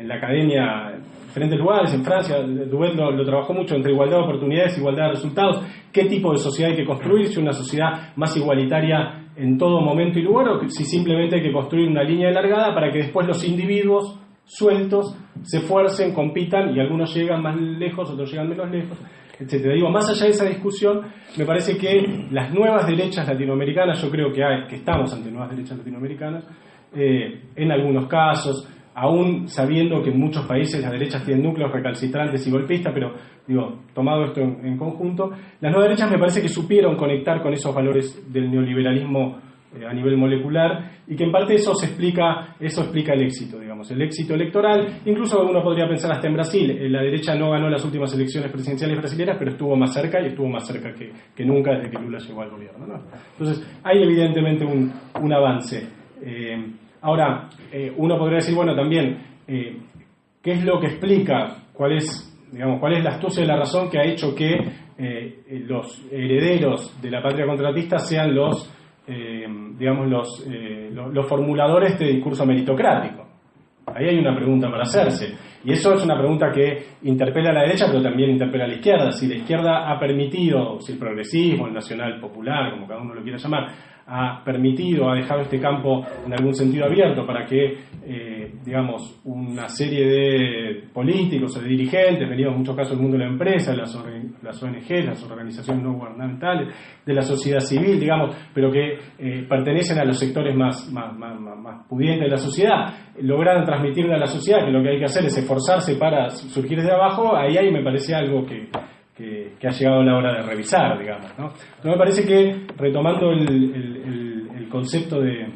la academia, en diferentes lugares. En Francia, Duvet lo trabajó mucho entre igualdad de oportunidades e igualdad de resultados. ¿Qué tipo de sociedad hay que construir? Si una sociedad más igualitaria en todo momento y lugar, o si simplemente hay que construir una línea alargada para que después los individuos sueltos se esfuercen, compitan, y algunos llegan más lejos, otros llegan menos lejos, etcétera. Digo, más allá de esa discusión, me parece que las nuevas derechas latinoamericanas, yo creo que estamos ante nuevas derechas latinoamericanas, en algunos casos, aún sabiendo que en muchos países las derechas tienen núcleos recalcitrantes y golpistas, pero digo, tomado esto en conjunto, las nuevas derechas me parece que supieron conectar con esos valores del neoliberalismo a nivel molecular, y que en parte eso explica el éxito, digamos, el éxito electoral. Incluso uno podría pensar hasta en Brasil, la derecha no ganó las últimas elecciones presidenciales brasileñas, pero estuvo más cerca, y estuvo más cerca que nunca desde que Lula llegó al gobierno, ¿no? Entonces hay evidentemente un avance. Ahora, uno podría decir, bueno, también, ¿qué es lo que explica? ¿Cuál es la astucia de la razón que ha hecho que los herederos de la patria contratista sean los formuladores de discurso meritocrático? Ahí hay una pregunta para hacerse, y eso es una pregunta que interpela a la derecha, pero también interpela a la izquierda. Si la izquierda ha permitido, si el progresismo, el nacional popular, como cada uno lo quiera llamar, ha dejado este campo en algún sentido abierto para que, una serie de políticos o de dirigentes, venidos en muchos casos del mundo de la empresa, las ONG, las organizaciones no gubernamentales, de la sociedad civil, pero que pertenecen a los sectores más pudientes de la sociedad, lograron transmitirle a la sociedad que lo que hay que hacer es esforzarse para surgir desde abajo. Ahí me parece algo que ha llegado la hora de revisar, digamos, ¿no? Pero me parece que, retomando el concepto de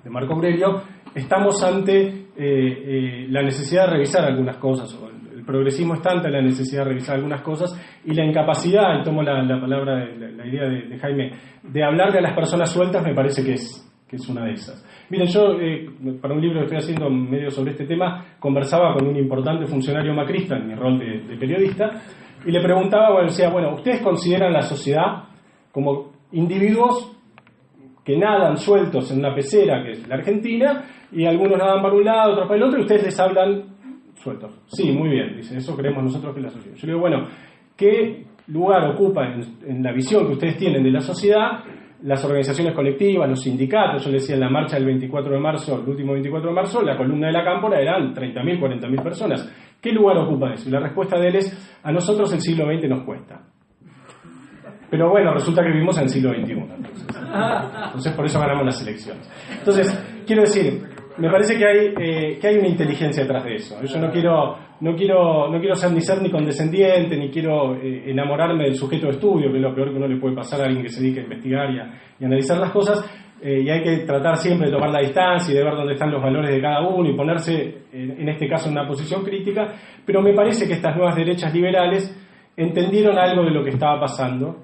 Marco Aurelio, estamos ante la necesidad de revisar algunas cosas, o el progresismo está ante la necesidad de revisar algunas cosas, y la incapacidad, y tomo la palabra, la idea de Jaime, de hablarle a las personas sueltas, me parece que es una de esas. Miren, yo para un libro que estoy haciendo medio sobre este tema, conversaba con un importante funcionario macrista en mi rol de periodista, y le preguntaba, decía, ¿ustedes consideran la sociedad como individuos que nadan sueltos en una pecera, que es la Argentina, y algunos nadan para un lado, otros para el otro, y ustedes les hablan sueltos? Sí, muy bien, dice, eso creemos nosotros que es la sociedad. Yo le digo, ¿qué lugar ocupa en la visión que ustedes tienen de la sociedad las organizaciones colectivas, los sindicatos? Yo le decía, en la marcha del 24 de marzo, el último 24 de marzo, la columna de la Cámpora eran 30.000, 40.000 personas. ¿Qué lugar ocupa eso? Y la respuesta de él es, a nosotros el siglo XX nos cuesta. Pero resulta que vivimos en el siglo XXI. Entonces por eso ganamos las elecciones. Entonces, quiero decir, me parece que hay una inteligencia detrás de eso. Yo no quiero ser ni condescendiente, ni quiero enamorarme del sujeto de estudio, que es lo peor que uno le puede pasar a alguien que se dedique a investigar y analizar las cosas, y hay que tratar siempre de tomar la distancia y de ver dónde están los valores de cada uno y ponerse, en este caso, en una posición crítica, pero me parece que estas nuevas derechas liberales entendieron algo de lo que estaba pasando,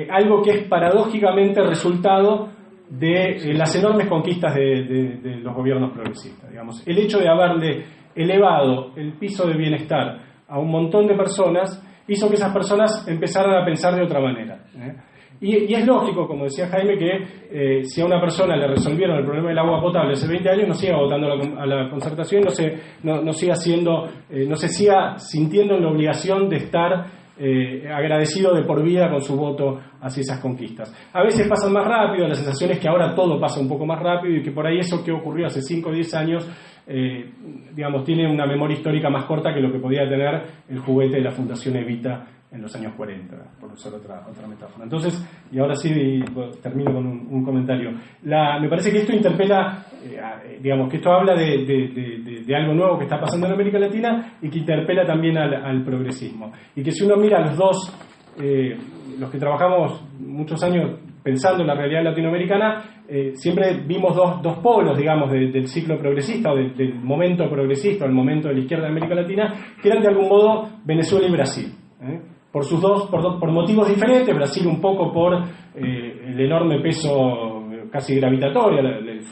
algo que es paradójicamente resultado de las enormes conquistas de los gobiernos progresistas. Digamos, el hecho de haberle elevado el piso de bienestar a un montón de personas hizo que esas personas empezaran a pensar de otra manera. Y es lógico, como decía Jaime, que si a una persona le resolvieron el problema del agua potable hace 20 años, no siga votando a la concertación, no se siga sintiendo en la obligación de estar agradecido de por vida con su voto hacia esas conquistas. A veces pasan más rápido, la sensación es que ahora todo pasa un poco más rápido y que por ahí eso que ocurrió hace 5 o 10 años tiene una memoria histórica más corta que lo que podía tener el juguete de la Fundación Evita en los años 40, por usar otra metáfora. Entonces, y ahora sí termino con un comentario. Me parece que esto interpela, que esto habla de algo nuevo que está pasando en América Latina y que interpela también al progresismo. Y que si uno mira a los dos, los que trabajamos muchos años pensando en la realidad latinoamericana, siempre vimos dos polos, del ciclo progresista o del momento progresista, el momento de la izquierda de América Latina, que eran de algún modo Venezuela y Brasil. Por motivos diferentes, Brasil un poco por el enorme peso casi gravitatorio,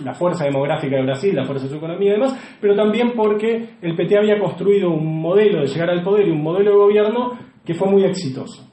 la fuerza demográfica de Brasil, la fuerza de su economía y demás, pero también porque el PT había construido un modelo de llegar al poder y un modelo de gobierno que fue muy exitoso.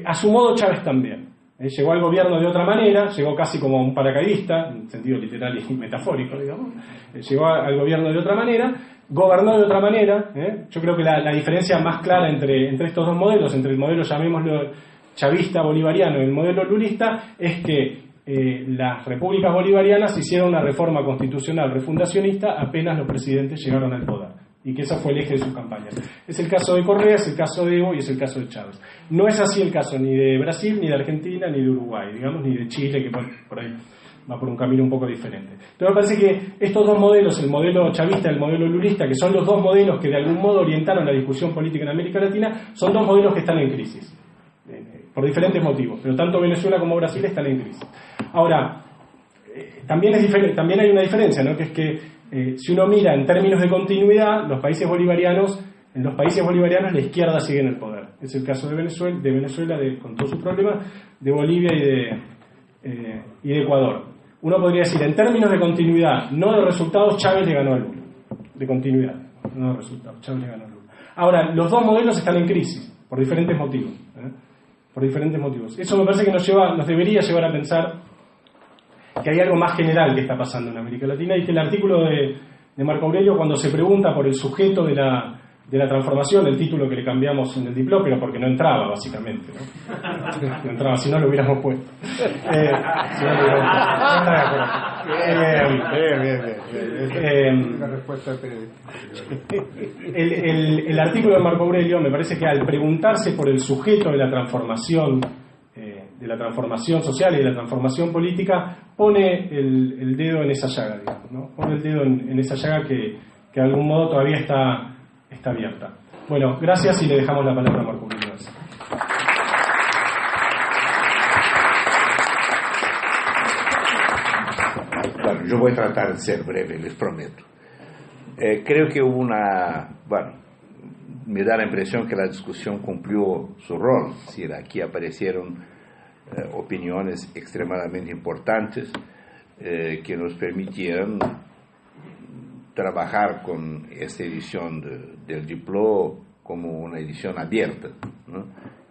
A su modo Chávez también. Llegó al gobierno de otra manera, llegó casi como un paracaidista, en sentido literal y metafórico, llegó al gobierno de otra manera, gobernó de otra manera. Yo creo que la diferencia más clara entre estos dos modelos, entre el modelo, llamémoslo, chavista bolivariano y el modelo lulista, es que las repúblicas bolivarianas hicieron una reforma constitucional refundacionista apenas los presidentes llegaron al poder, y que ese fue el eje de sus campañas. Es el caso de Correa, es el caso de Evo y es el caso de Chávez. No es así el caso ni de Brasil, ni de Argentina, ni de Uruguay, ni de Chile, que por ahí va por un camino un poco diferente. Entonces me parece que estos dos modelos, el modelo chavista y el modelo lulista, que son los dos modelos que de algún modo orientaron la discusión política en América Latina, son dos modelos que están en crisis, por diferentes motivos, pero tanto Venezuela como Brasil están en crisis. Ahora, también hay una diferencia, ¿no? Que es que si uno mira en términos de continuidad, en los países bolivarianos la izquierda sigue en el poder. Es el caso de Venezuela con todos sus problemas, de Bolivia y de Ecuador. Uno podría decir, en términos de continuidad, no de resultados, Chávez le ganó a Lula. De continuidad, no de resultados, Chávez le ganó a Lula. Ahora, los dos modelos están en crisis, por diferentes motivos. Por diferentes motivos. Eso me parece que nos debería llevar a pensar que hay algo más general que está pasando en América Latina, y que el artículo de Marco Aurelio, cuando se pregunta por el sujeto de la transformación, el título que le cambiamos en el diploma, pero porque no entraba, básicamente, no entraba, si no lo hubiéramos puesto. La respuesta del periodista. El artículo de Marco Aurelio me parece que al preguntarse por el sujeto de la transformación social y de la transformación política, pone el dedo en esa llaga, ¿no? Pone el dedo en esa llaga que de algún modo todavía está abierta. Bueno, gracias, y le dejamos la palabra a Marco Aurelio. Bueno, yo voy a tratar de ser breve, les prometo. Creo que hubo me da la impresión que la discusión cumplió su rol, es decir, aquí aparecieron opiniones extremadamente importantes que nos permitieron trabajar con esta edición del Diplo como una edición abierta, ¿no?,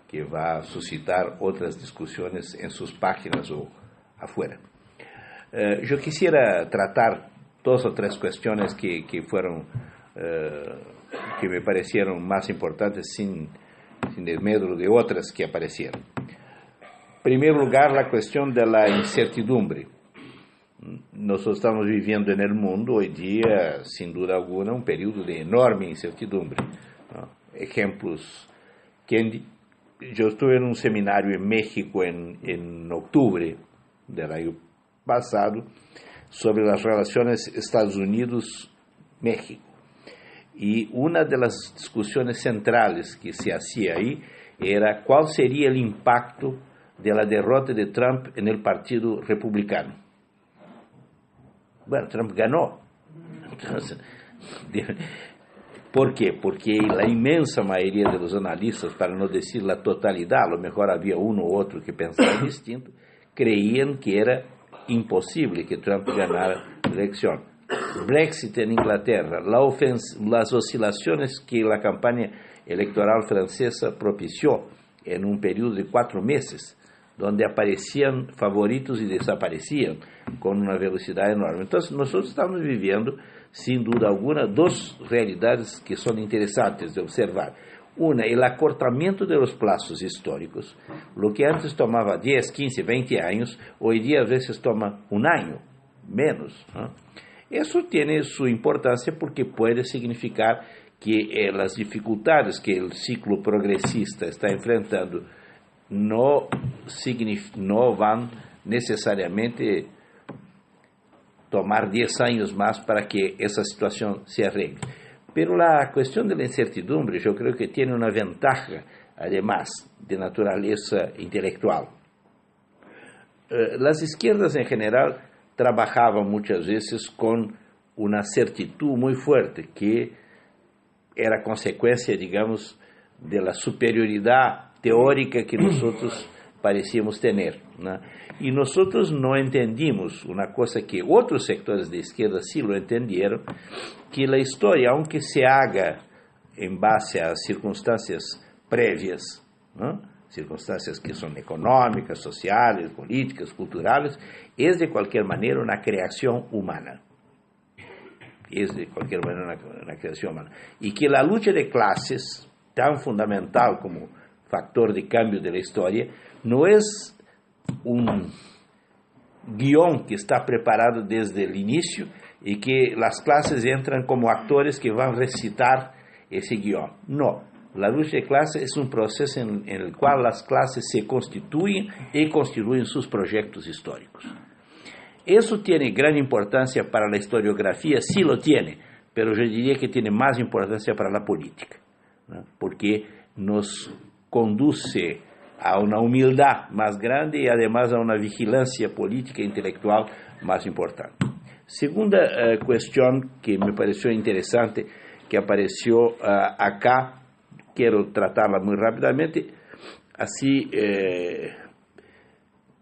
que va a suscitar otras discusiones en sus páginas o afuera. Yo quisiera tratar 2 o 3 cuestiones que fueron, que me parecieron más importantes sin desmedro de otras que aparecieron. En primer lugar, la cuestión de la incertidumbre. Nosotros estamos viviendo en el mundo hoy día, sin duda alguna, un periodo de enorme incertidumbre, ¿no? Ejemplos que yo estuve en un seminario en México en octubre del año pasado sobre las relaciones Estados Unidos-México. Y una de las discusiones centrales que se hacía ahí era cuál sería el impacto de la derrota de Trump en el Partido Republicano. Bueno, Trump ganó. Entonces, ¿por qué? Porque la inmensa mayoría de los analistas, para no decir la totalidad, a lo mejor había uno u otro que pensaba distinto, creían que era imposible que Trump ganara la elección. Brexit en Inglaterra, las oscilaciones que la campaña electoral francesa propició en un periodo de 4 meses, donde aparecían favoritos y desaparecían con una velocidad enorme. Entonces, nosotros estamos viviendo, sin duda alguna, 2 realidades que son interesantes de observar. Una, el acortamiento de los plazos históricos. Lo que antes tomaba 10, 15, 20 años, hoy día a veces toma 1 año, menos, ¿no? Eso tiene su importancia porque puede significar que las dificultades que el ciclo progresista está enfrentando no van necesariamente tomar 10 años más para que esa situación se arregle. Pero la cuestión de la incertidumbre yo creo que tiene una ventaja, además, de naturaleza intelectual. Las izquierdas en general trabajaban muchas veces con una certitud muy fuerte que era consecuencia, digamos, de la superioridad teórica que nosotros parecíamos tener, ¿no? Y nosotros no entendimos una cosa que otros sectores de izquierda sí lo entendieron, que la historia, aunque se haga en base a circunstancias previas, ¿no?, circunstancias que son económicas, sociales, políticas, culturales, es de cualquier manera una creación humana. Es de cualquier manera una creación humana. Y que la lucha de clases, tan fundamental como factor de cambio de la historia, no es un guión que está preparado desde el inicio y que las clases entran como actores que van a recitar ese guión. No. La lucha de clases es un proceso en el cual las clases se constituyen y construyen sus proyectos históricos. Eso tiene gran importancia para la historiografía, sí lo tiene, pero yo diría que tiene más importancia para la política, ¿no?, porque nos conduce a una humildad más grande y además a una vigilancia política e intelectual más importante. Segunda cuestión que me pareció interesante, que apareció acá, quiero tratarla muy rápidamente, así,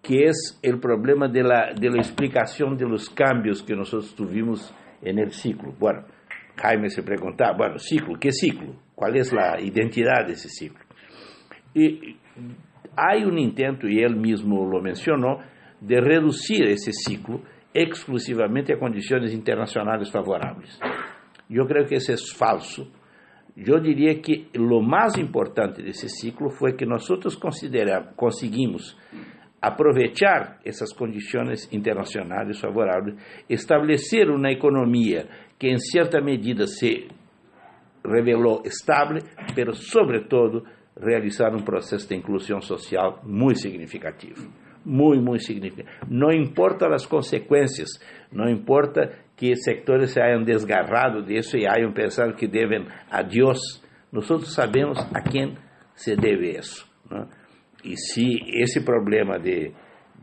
que es el problema de la explicación de los cambios que nosotros tuvimos en el ciclo. Bueno, Jaime se preguntaba, bueno, ciclo, ¿qué ciclo? ¿Cuál es la identidad de ese ciclo? Y hay un intento, y él mismo lo mencionó, de reducir ese ciclo exclusivamente a condiciones internacionales favorables. Yo creo que eso es falso. Yo diría que lo más importante de ese ciclo fue que nosotros conseguimos aprovechar esas condiciones internacionales favorables, establecer una economía que en cierta medida se reveló estable, pero sobre todo realizar un proceso de inclusión social muy significativo. Muy significativo. No importa las consecuencias, no importa que sectores se hayan desgarrado de eso y hayan pensado que deben a Dios. Nosotros sabemos a quién se debe eso, ¿no? Y si ese problema de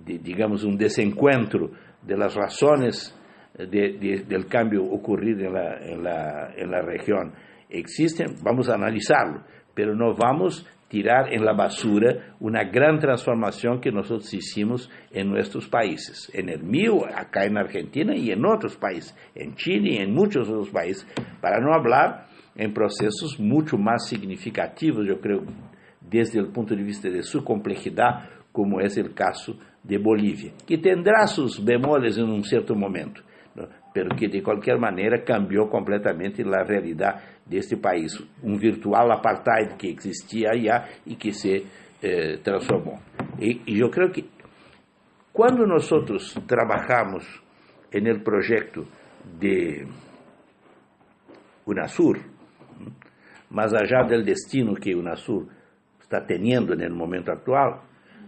digamos, un desencuentro de las razones del cambio ocurrido en la región. Existen, vamos a analizarlo, pero no vamos a tirar en la basura una gran transformación que nosotros hicimos en nuestros países, en el mío, acá en Argentina y en otros países, en Chile y en muchos otros países, para no hablar en procesos mucho más significativos, yo creo, desde el punto de vista de su complejidad, como es el caso de Bolivia, que tendrá sus bemoles en un cierto momento, ¿no? Pero que de cualquier manera cambió completamente la realidad de este país, un virtual apartheid que existía allá y que se transformó. Y yo creo que cuando nosotros trabajamos en el proyecto de UNASUR, más allá del destino que UNASUR está teniendo en el momento actual,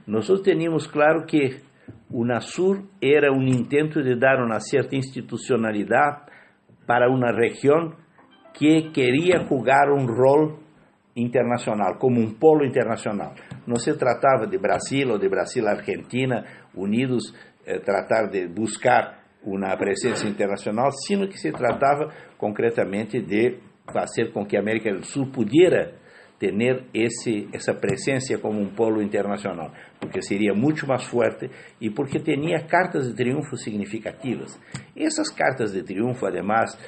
nosotros teníamos claro que UNASUR era un intento de dar una cierta institucionalidad para una región que quería jugar un rol internacional, como un polo internacional. No se trataba de Brasil o de Brasil-Argentina unidos, tratar de buscar una presencia internacional, sino que se trataba concretamente de hacer con que a América del Sur pudiera tener esa presencia como un polo internacional, porque sería mucho más fuerte y porque tenía cartas de triunfo significativas. Esas cartas de triunfo, además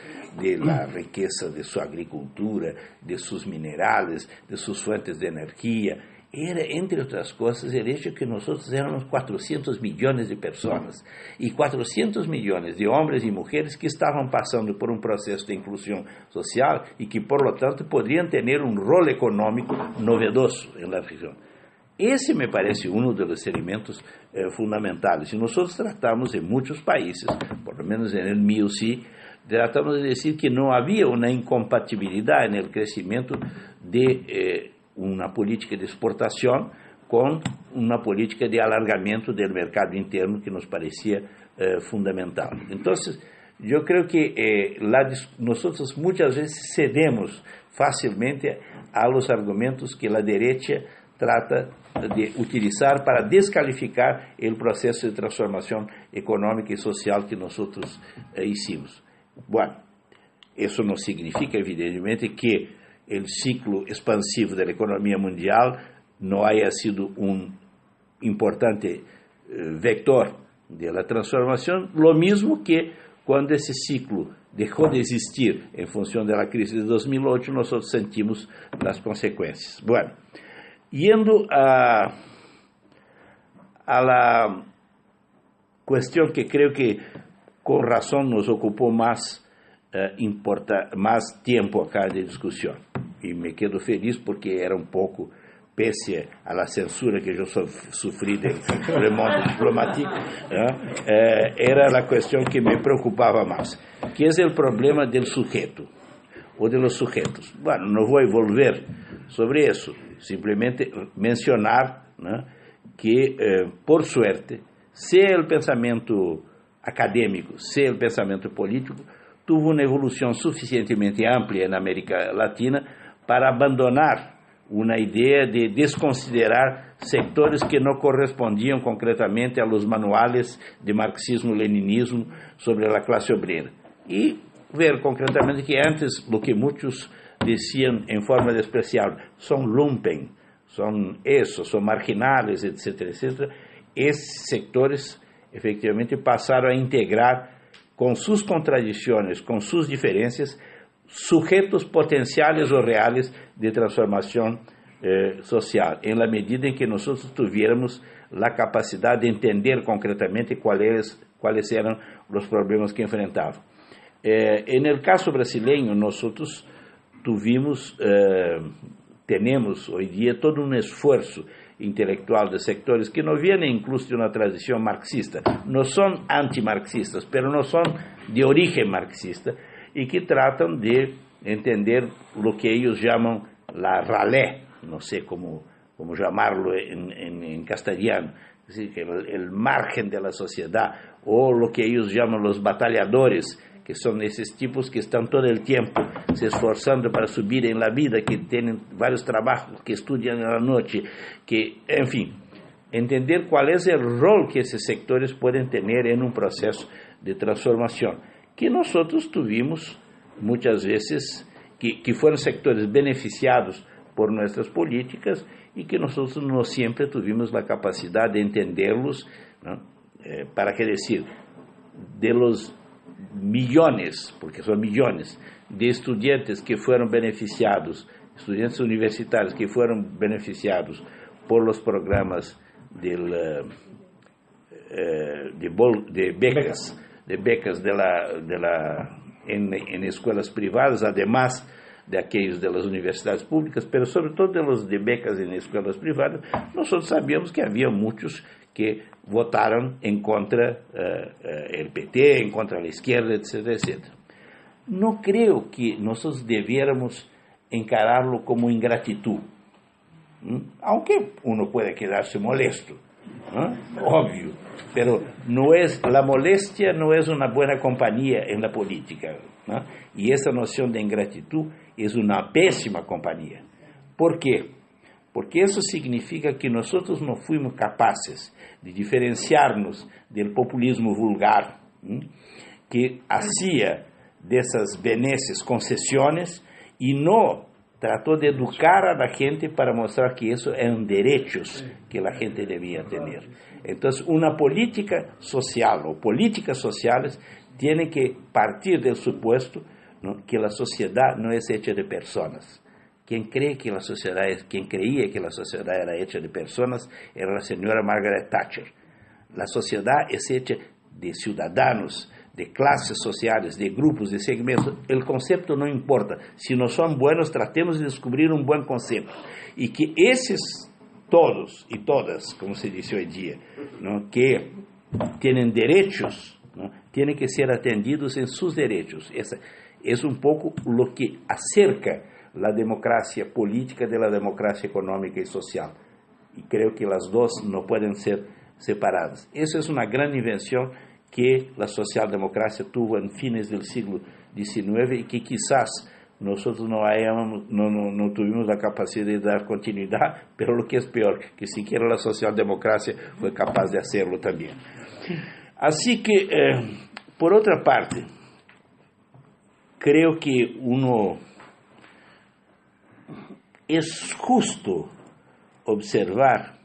de la riqueza de su agricultura, de sus minerales, de sus fuentes de energía, era, entre otras cosas, el hecho que nosotros éramos 400 millones de personas y 400 millones de hombres y mujeres que estaban pasando por un proceso de inclusión social y que, por lo tanto, podrían tener un rol económico novedoso en la región. Ese me parece uno de los elementos fundamentales. Y nosotros tratamos en muchos países, por lo menos en el mío sí, tratamos de decir que no había una incompatibilidad en el crecimiento de una política de exportación con una política de alargamento del mercado interno que nos parecía fundamental. Entonces, yo creo que nosotros muchas veces cedemos fácilmente a los argumentos que la derecha trata de utilizar para descalificar el proceso de transformación económica y social que nosotros hicimos. Bueno, eso no significa, evidentemente, que el ciclo expansivo de la economía mundial no haya sido un importante vector de la transformación, lo mismo que cuando ese ciclo dejó de existir en función de la crisis de 2008, nosotros sentimos las consecuencias. Bueno, yendo a la cuestión que creo que con razón nos ocupó más tiempo acá de discusión, y me quedo feliz porque era un poco, pese a la censura que yo sufrí del Le Monde Diplomatique, era la cuestión que me preocupaba más, que es el problema del sujeto, o de los sujetos. Bueno, no voy a volver sobre eso, simplemente mencionar, ¿no?, que, por suerte, sea el pensamiento académico, sea el pensamiento político, tuvo una evolución suficientemente amplia en América Latina para abandonar una idea de desconsiderar sectores que no correspondían concretamente a los manuales de marxismo-leninismo sobre la clase obrera. Y ver concretamente que antes lo que muchos decían en forma despreciable, son lumpen, son marginales, etcétera, etcétera, esses sectores efectivamente pasaron a integrar con sus contradicciones, con sus diferencias, sujetos potenciales o reales de transformación social, en la medida en que nosotros tuviéramos la capacidad de entender concretamente cuáles eran los problemas que enfrentavam. En el caso brasileño, nosotros tenemos hoy día todo un esfuerzo intelectual de sectores que no vienen incluso de una tradición marxista, no son antimarxistas, pero no son de origen marxista y que tratan de entender lo que ellos llaman la ralé, no sé cómo llamarlo en castellano, es decir, que el margen de la sociedad, o lo que ellos llaman los batalladores, que son esos tipos que están todo el tiempo se esforzando para subir en la vida, que tienen varios trabajos, que estudian en la noche, que, en fin, entender cuál es el rol que esos sectores pueden tener en un proceso de transformación. que nosotros tuvimos muchas veces, que fueron sectores beneficiados por nuestras políticas y que nosotros no siempre tuvimos la capacidad de entenderlos, ¿no? Para qué decir, de los millones, porque son millones, de estudiantes que fueron beneficiados, estudiantes universitarios que fueron beneficiados por los programas de becas en escuelas privadas, además de aquellos de las universidades públicas, pero sobre todo de los de becas en escuelas privadas, nosotros sabíamos que había muchos que votaron en contra el PT, en contra la izquierda, etcétera, etcétera. No creo que nosotros debiéramos encararlo como ingratitud, aunque uno puede quedarse molesto, obvio, pero la molestia no es una buena compañía en la política, ¿no? Y esa noción de ingratitud es una pésima compañía. ¿Por qué? Porque eso significa que nosotros no fuimos capaces de diferenciarnos del populismo vulgar, que hacía de esas benesses concesiones y no trató de educar a la gente para mostrar que eso eran derechos que la gente debía tener. Entonces, una política social o políticas sociales tienen que partir del supuesto, ¿no?, que la sociedad no es hecha de personas. Quien creía que la sociedad era hecha de personas era la señora Margaret Thatcher. La sociedad es hecha de ciudadanos, de clases sociales, de grupos, de segmentos. El concepto no importa. Si no son buenos, tratemos de descubrir un buen concepto. Y que esos todos y todas, como se dice hoy día, ¿no?, que tienen derechos, ¿no?, tienen que ser atendidos en sus derechos. Esa es un poco lo que acerca la democracia política de la democracia económica y social. Y creo que las dos no pueden ser separadas. Esa es una gran invención que la socialdemocracia tuvo en fines del siglo XIX y que quizás nosotros no tuvimos la capacidad de dar continuidad, pero lo que es peor, que siquiera la socialdemocracia fue capaz de hacerlo también. Así que, por otra parte, creo que es justo observar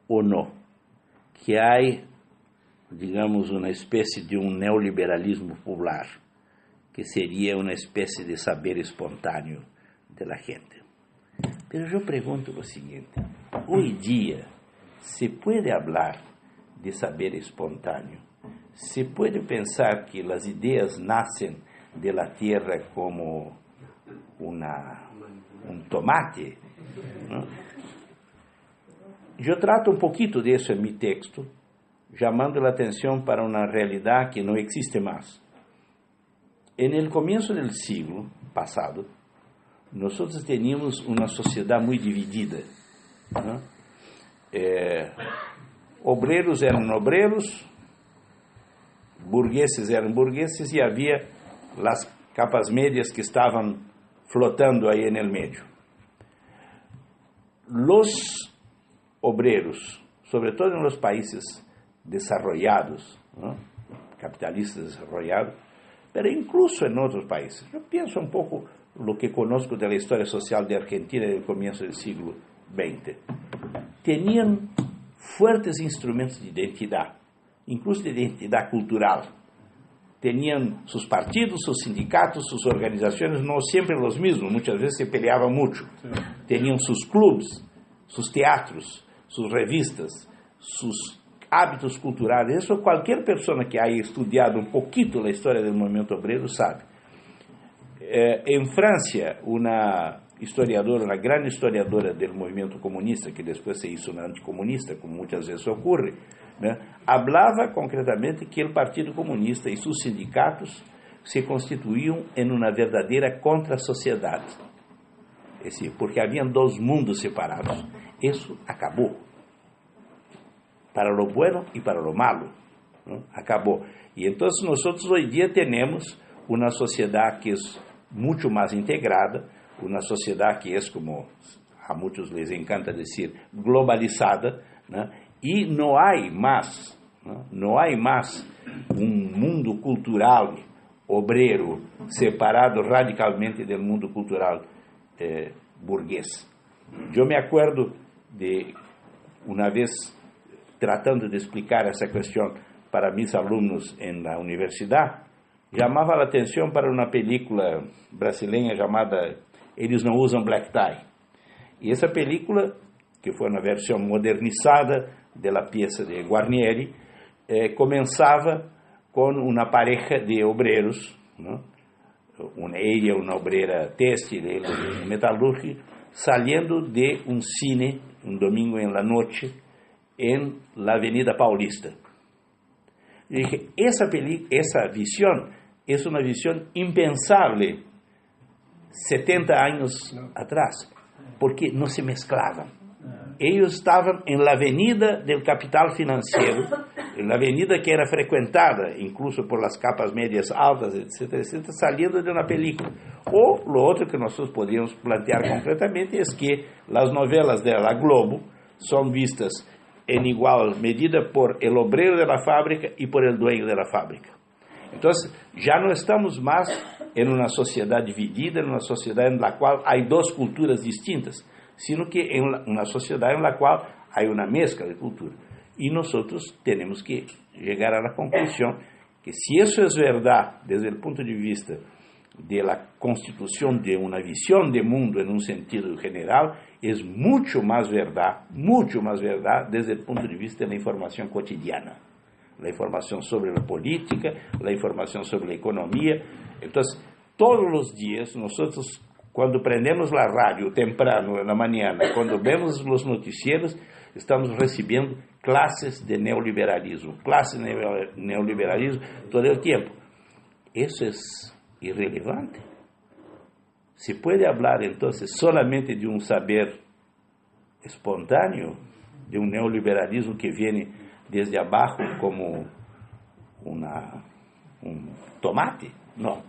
o no que hay, digamos, una especie de un neoliberalismo popular, que sería una especie de saber espontáneo de la gente. Pero yo pregunto lo siguiente: hoy día se puede hablar de saber espontáneo, se puede pensar que las ideas nacen de la tierra como un tomate, ¿no? Yo trato un poquito de eso en mi texto, llamando la atención para una realidad que no existe más. En el comienzo del siglo pasado, nosotros teníamos una sociedad muy dividida, ¿no? Obreros eran obreros, burgueses eran burgueses y había las capas medias que estaban flotando ahí en el medio. Los obreros, sobre todo en los países desarrollados, ¿no?, capitalistas desarrollados, pero incluso en otros países. Yo pienso un poco lo que conozco de la historia social de Argentina del comienzo del siglo XX. Tenían fuertes instrumentos de identidad, incluso de identidad cultural. Tenían sus partidos, sus sindicatos, sus organizaciones, no siempre los mismos, muchas veces se peleaban mucho. Tenían sus clubes, sus teatros, sus revistas, sus hábitos culturales. Eso cualquier persona que haya estudiado un poquito la historia del movimiento obrero sabe. En Francia, una gran historiadora del movimiento comunista, que después se hizo una anticomunista, como muchas veces ocurre, ¿no?, hablaba concretamente que el Partido Comunista y sus sindicatos se constituían en una verdadera contrasociedad. Es decir, porque habían dos mundos separados. Eso acabó. Para lo bueno y para lo malo, ¿no? Acabó. Y entonces nosotros hoy día tenemos una sociedad que es mucho más integrada, una sociedad que es, como a muchos les encanta decir, globalizada, ¿no? Y no hay más Não há mais um mundo cultural obrero separado radicalmente do mundo cultural burguês. Eu me acuerdo de, uma vez, tratando de explicar essa questão para mis alunos na universidade, chamava a atenção para uma película brasileira chamada Eles Não Usam Black Tie. E essa película, que foi uma versão modernizada da peça de Guarnieri, começava com uma pareja de obreiros, ella uma obreira têxtil, ele metalúrgico, saliendo de um cine um domingo en la noche en la Avenida Paulista. Eu dije, essa visão é uma visão impensável 70 anos atrás, porque não se mesclavam. Eles estavam em la avenida del capital financiero, en la avenida que era frecuentada, incluso por las capas medias altas, etc., saliendo de uma película. Ou, lo outro que nós podíamos plantear concretamente é que as novelas de La Globo são vistas em igual medida por el obrero de la fábrica e por el dueño de la fábrica. Então, já não estamos mais em uma sociedade dividida, em uma sociedade na qual há duas culturas distintas, sino que em uma sociedade na qual há uma mescla de cultura. E nós temos que chegar à conclusão que se isso é verdade desde o ponto de vista da constituição de uma visão de mundo em um sentido geral, é muito mais verdade desde o ponto de vista da informação cotidiana, a informação sobre a política, a informação sobre a economia. Então, todos os dias, nós, quando prendemos a rádio temprano na manhã, quando vemos os noticieiros, estamos recebendo classes de neoliberalismo todo o tempo. Isso é irrelevante. Se pode falar, então, solamente de um saber espontâneo, de um neoliberalismo que vem desde abaixo como tomate? Não.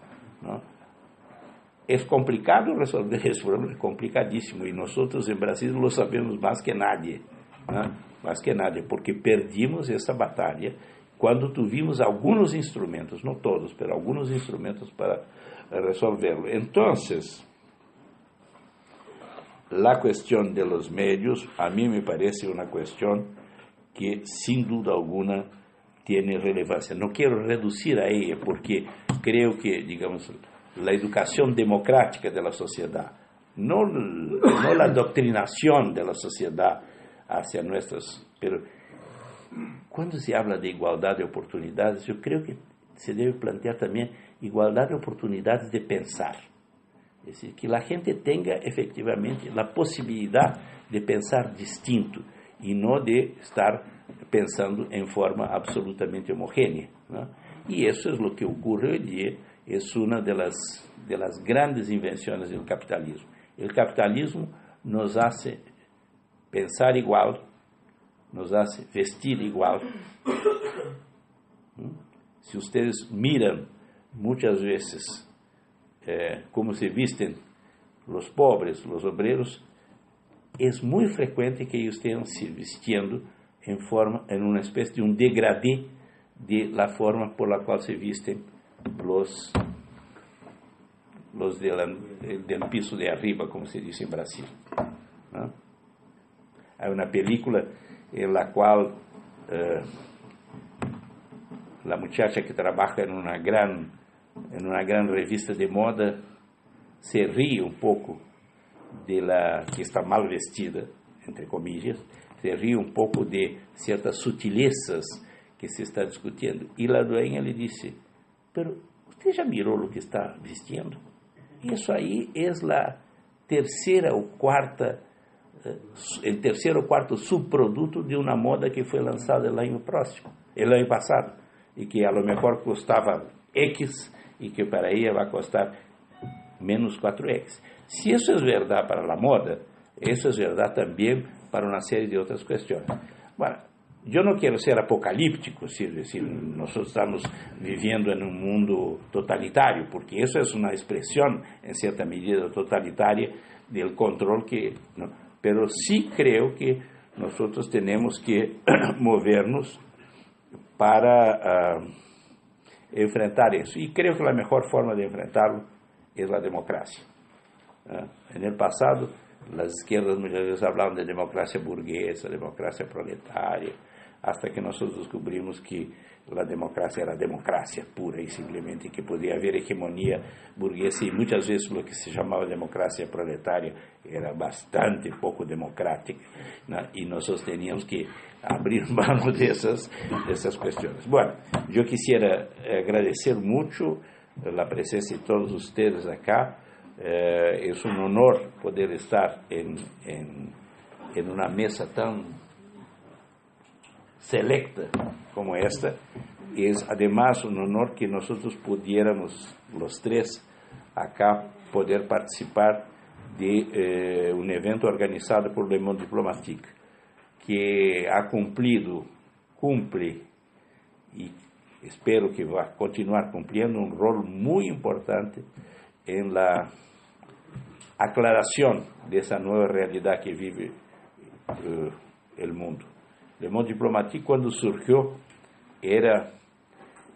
É complicado resolver esse problema, é complicadíssimo, e nós em Brasil lo sabemos mais que nadie, porque perdimos essa batalha quando tuvimos alguns instrumentos, não todos, mas alguns instrumentos para resolverlo. Então, a questão de los medios, a mim me parece uma questão que, sem dúvida alguma, tem relevância. Não quero reduzir a ela, porque creio que, digamos, a educação democrática da sociedade, não a doutrinação da sociedade hacia nuestras... Pero quando se habla de igualdade de oportunidades, eu creio que se deve plantear também igualdade de oportunidades de pensar. É decir, que a gente tenha efectivamente a possibilidade de pensar distinto e não de estar pensando em forma absolutamente homogênea, ¿no? E isso é o que ocorre hoje em dia, é uma das grandes invenções do capitalismo. O capitalismo nos hace pensar igual, nos hace vestir igual. Se vocês miram muitas vezes como se visten os pobres, os obreiros, é muito frequente que eles estejam se vestindo em uma espécie de degradê de la forma por la qual se visten los del piso de arriba, como se diz em Brasil, ¿no? Há uma película em la qual a muchacha que trabalha em uma gran revista de moda se ríe um pouco de la que está mal vestida, entre comillas, se ríe um pouco de certas sutilezas que se está discutindo. E a dueña lhe disse, pero você já mirou o que está vestindo? Isso aí é a terceira ou quarta subproduto de uma moda que foi lançada no ano passado, e que a lo mejor custava X e que para ela vai custar menos 4X. Se isso é verdade para a moda, isso é verdade também para uma série de outras questões. Bueno, eu não quero ser apocalíptico, se nós estamos vivendo em um mundo totalitário, porque isso é uma expressão, em certa medida, totalitária do controle que... ¿no? Pero sí creo que nós temos que movernos para enfrentar eso. Y creo que la mejor forma de enfrentarlo es la democracia. En el pasado, las izquierdas muchas veces hablaban de democracia burguesa, democracia proletaria, hasta que nosotros descubrimos que la democracia era democracia pura y simplemente, que podía haber hegemonía burguesa, y muchas veces lo que se llamaba democracia proletaria era bastante poco democrática, ¿no? Y nosotros teníamos que abrir mano de esas cuestiones. Bueno, yo quisiera agradecer mucho la presencia de todos ustedes acá. Es un honor poder estar en una mesa tan selecta como esta. Es además un honor que nosotros pudiéramos, los tres acá, poder participar de un evento organizado por Le Monde Diplomatique, que ha cumple y espero que va a continuar cumpliendo un rol muy importante en la aclaración de esa nueva realidad que vive el mundo. Le Monde Diplomatique, cuando surgió, era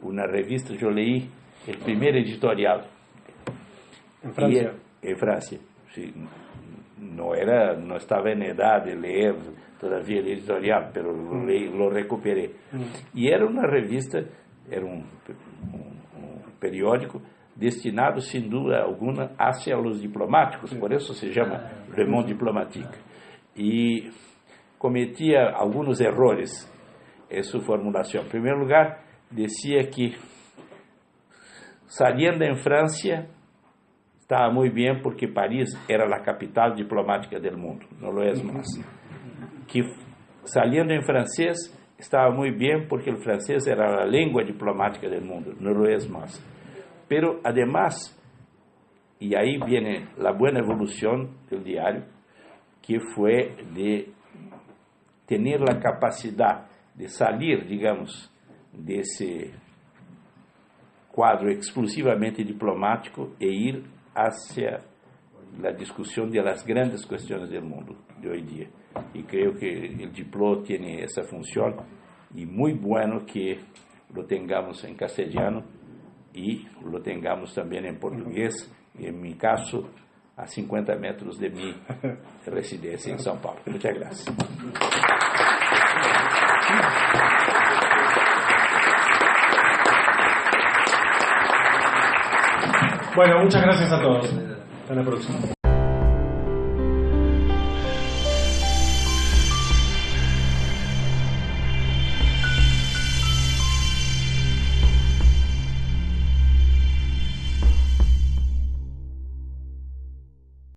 una revista, yo leí el primer editorial. En Francia. En Francia, sí. No estaba en edad de leer todavía el editorial, pero lo recuperé. Y era una revista, era un periódico destinado, sin duda alguna, hacia los diplomáticos, por eso se llama Le Monde Diplomatique. Y cometía algunos errores en su formulación. En primer lugar, decía que saliendo en Francia estaba muy bien porque París era la capital diplomática del mundo, no lo es más. Que saliendo en francés estaba muy bien porque el francés era la lengua diplomática del mundo, no lo es más. Pero además, y ahí viene la buena evolución del diario, que fue de tener la capacidad de salir, digamos, de ese cuadro exclusivamente diplomático e ir hacia la discusión de las grandes cuestiones del mundo de hoy día. Y creo que el Diplo tiene esa función, y muy bueno que lo tengamos en castellano y lo tengamos también en portugués, en mi caso, a 50 metros de mi residencia en São Paulo. Muchas gracias. Bueno, muchas gracias a todos. Hasta la próxima.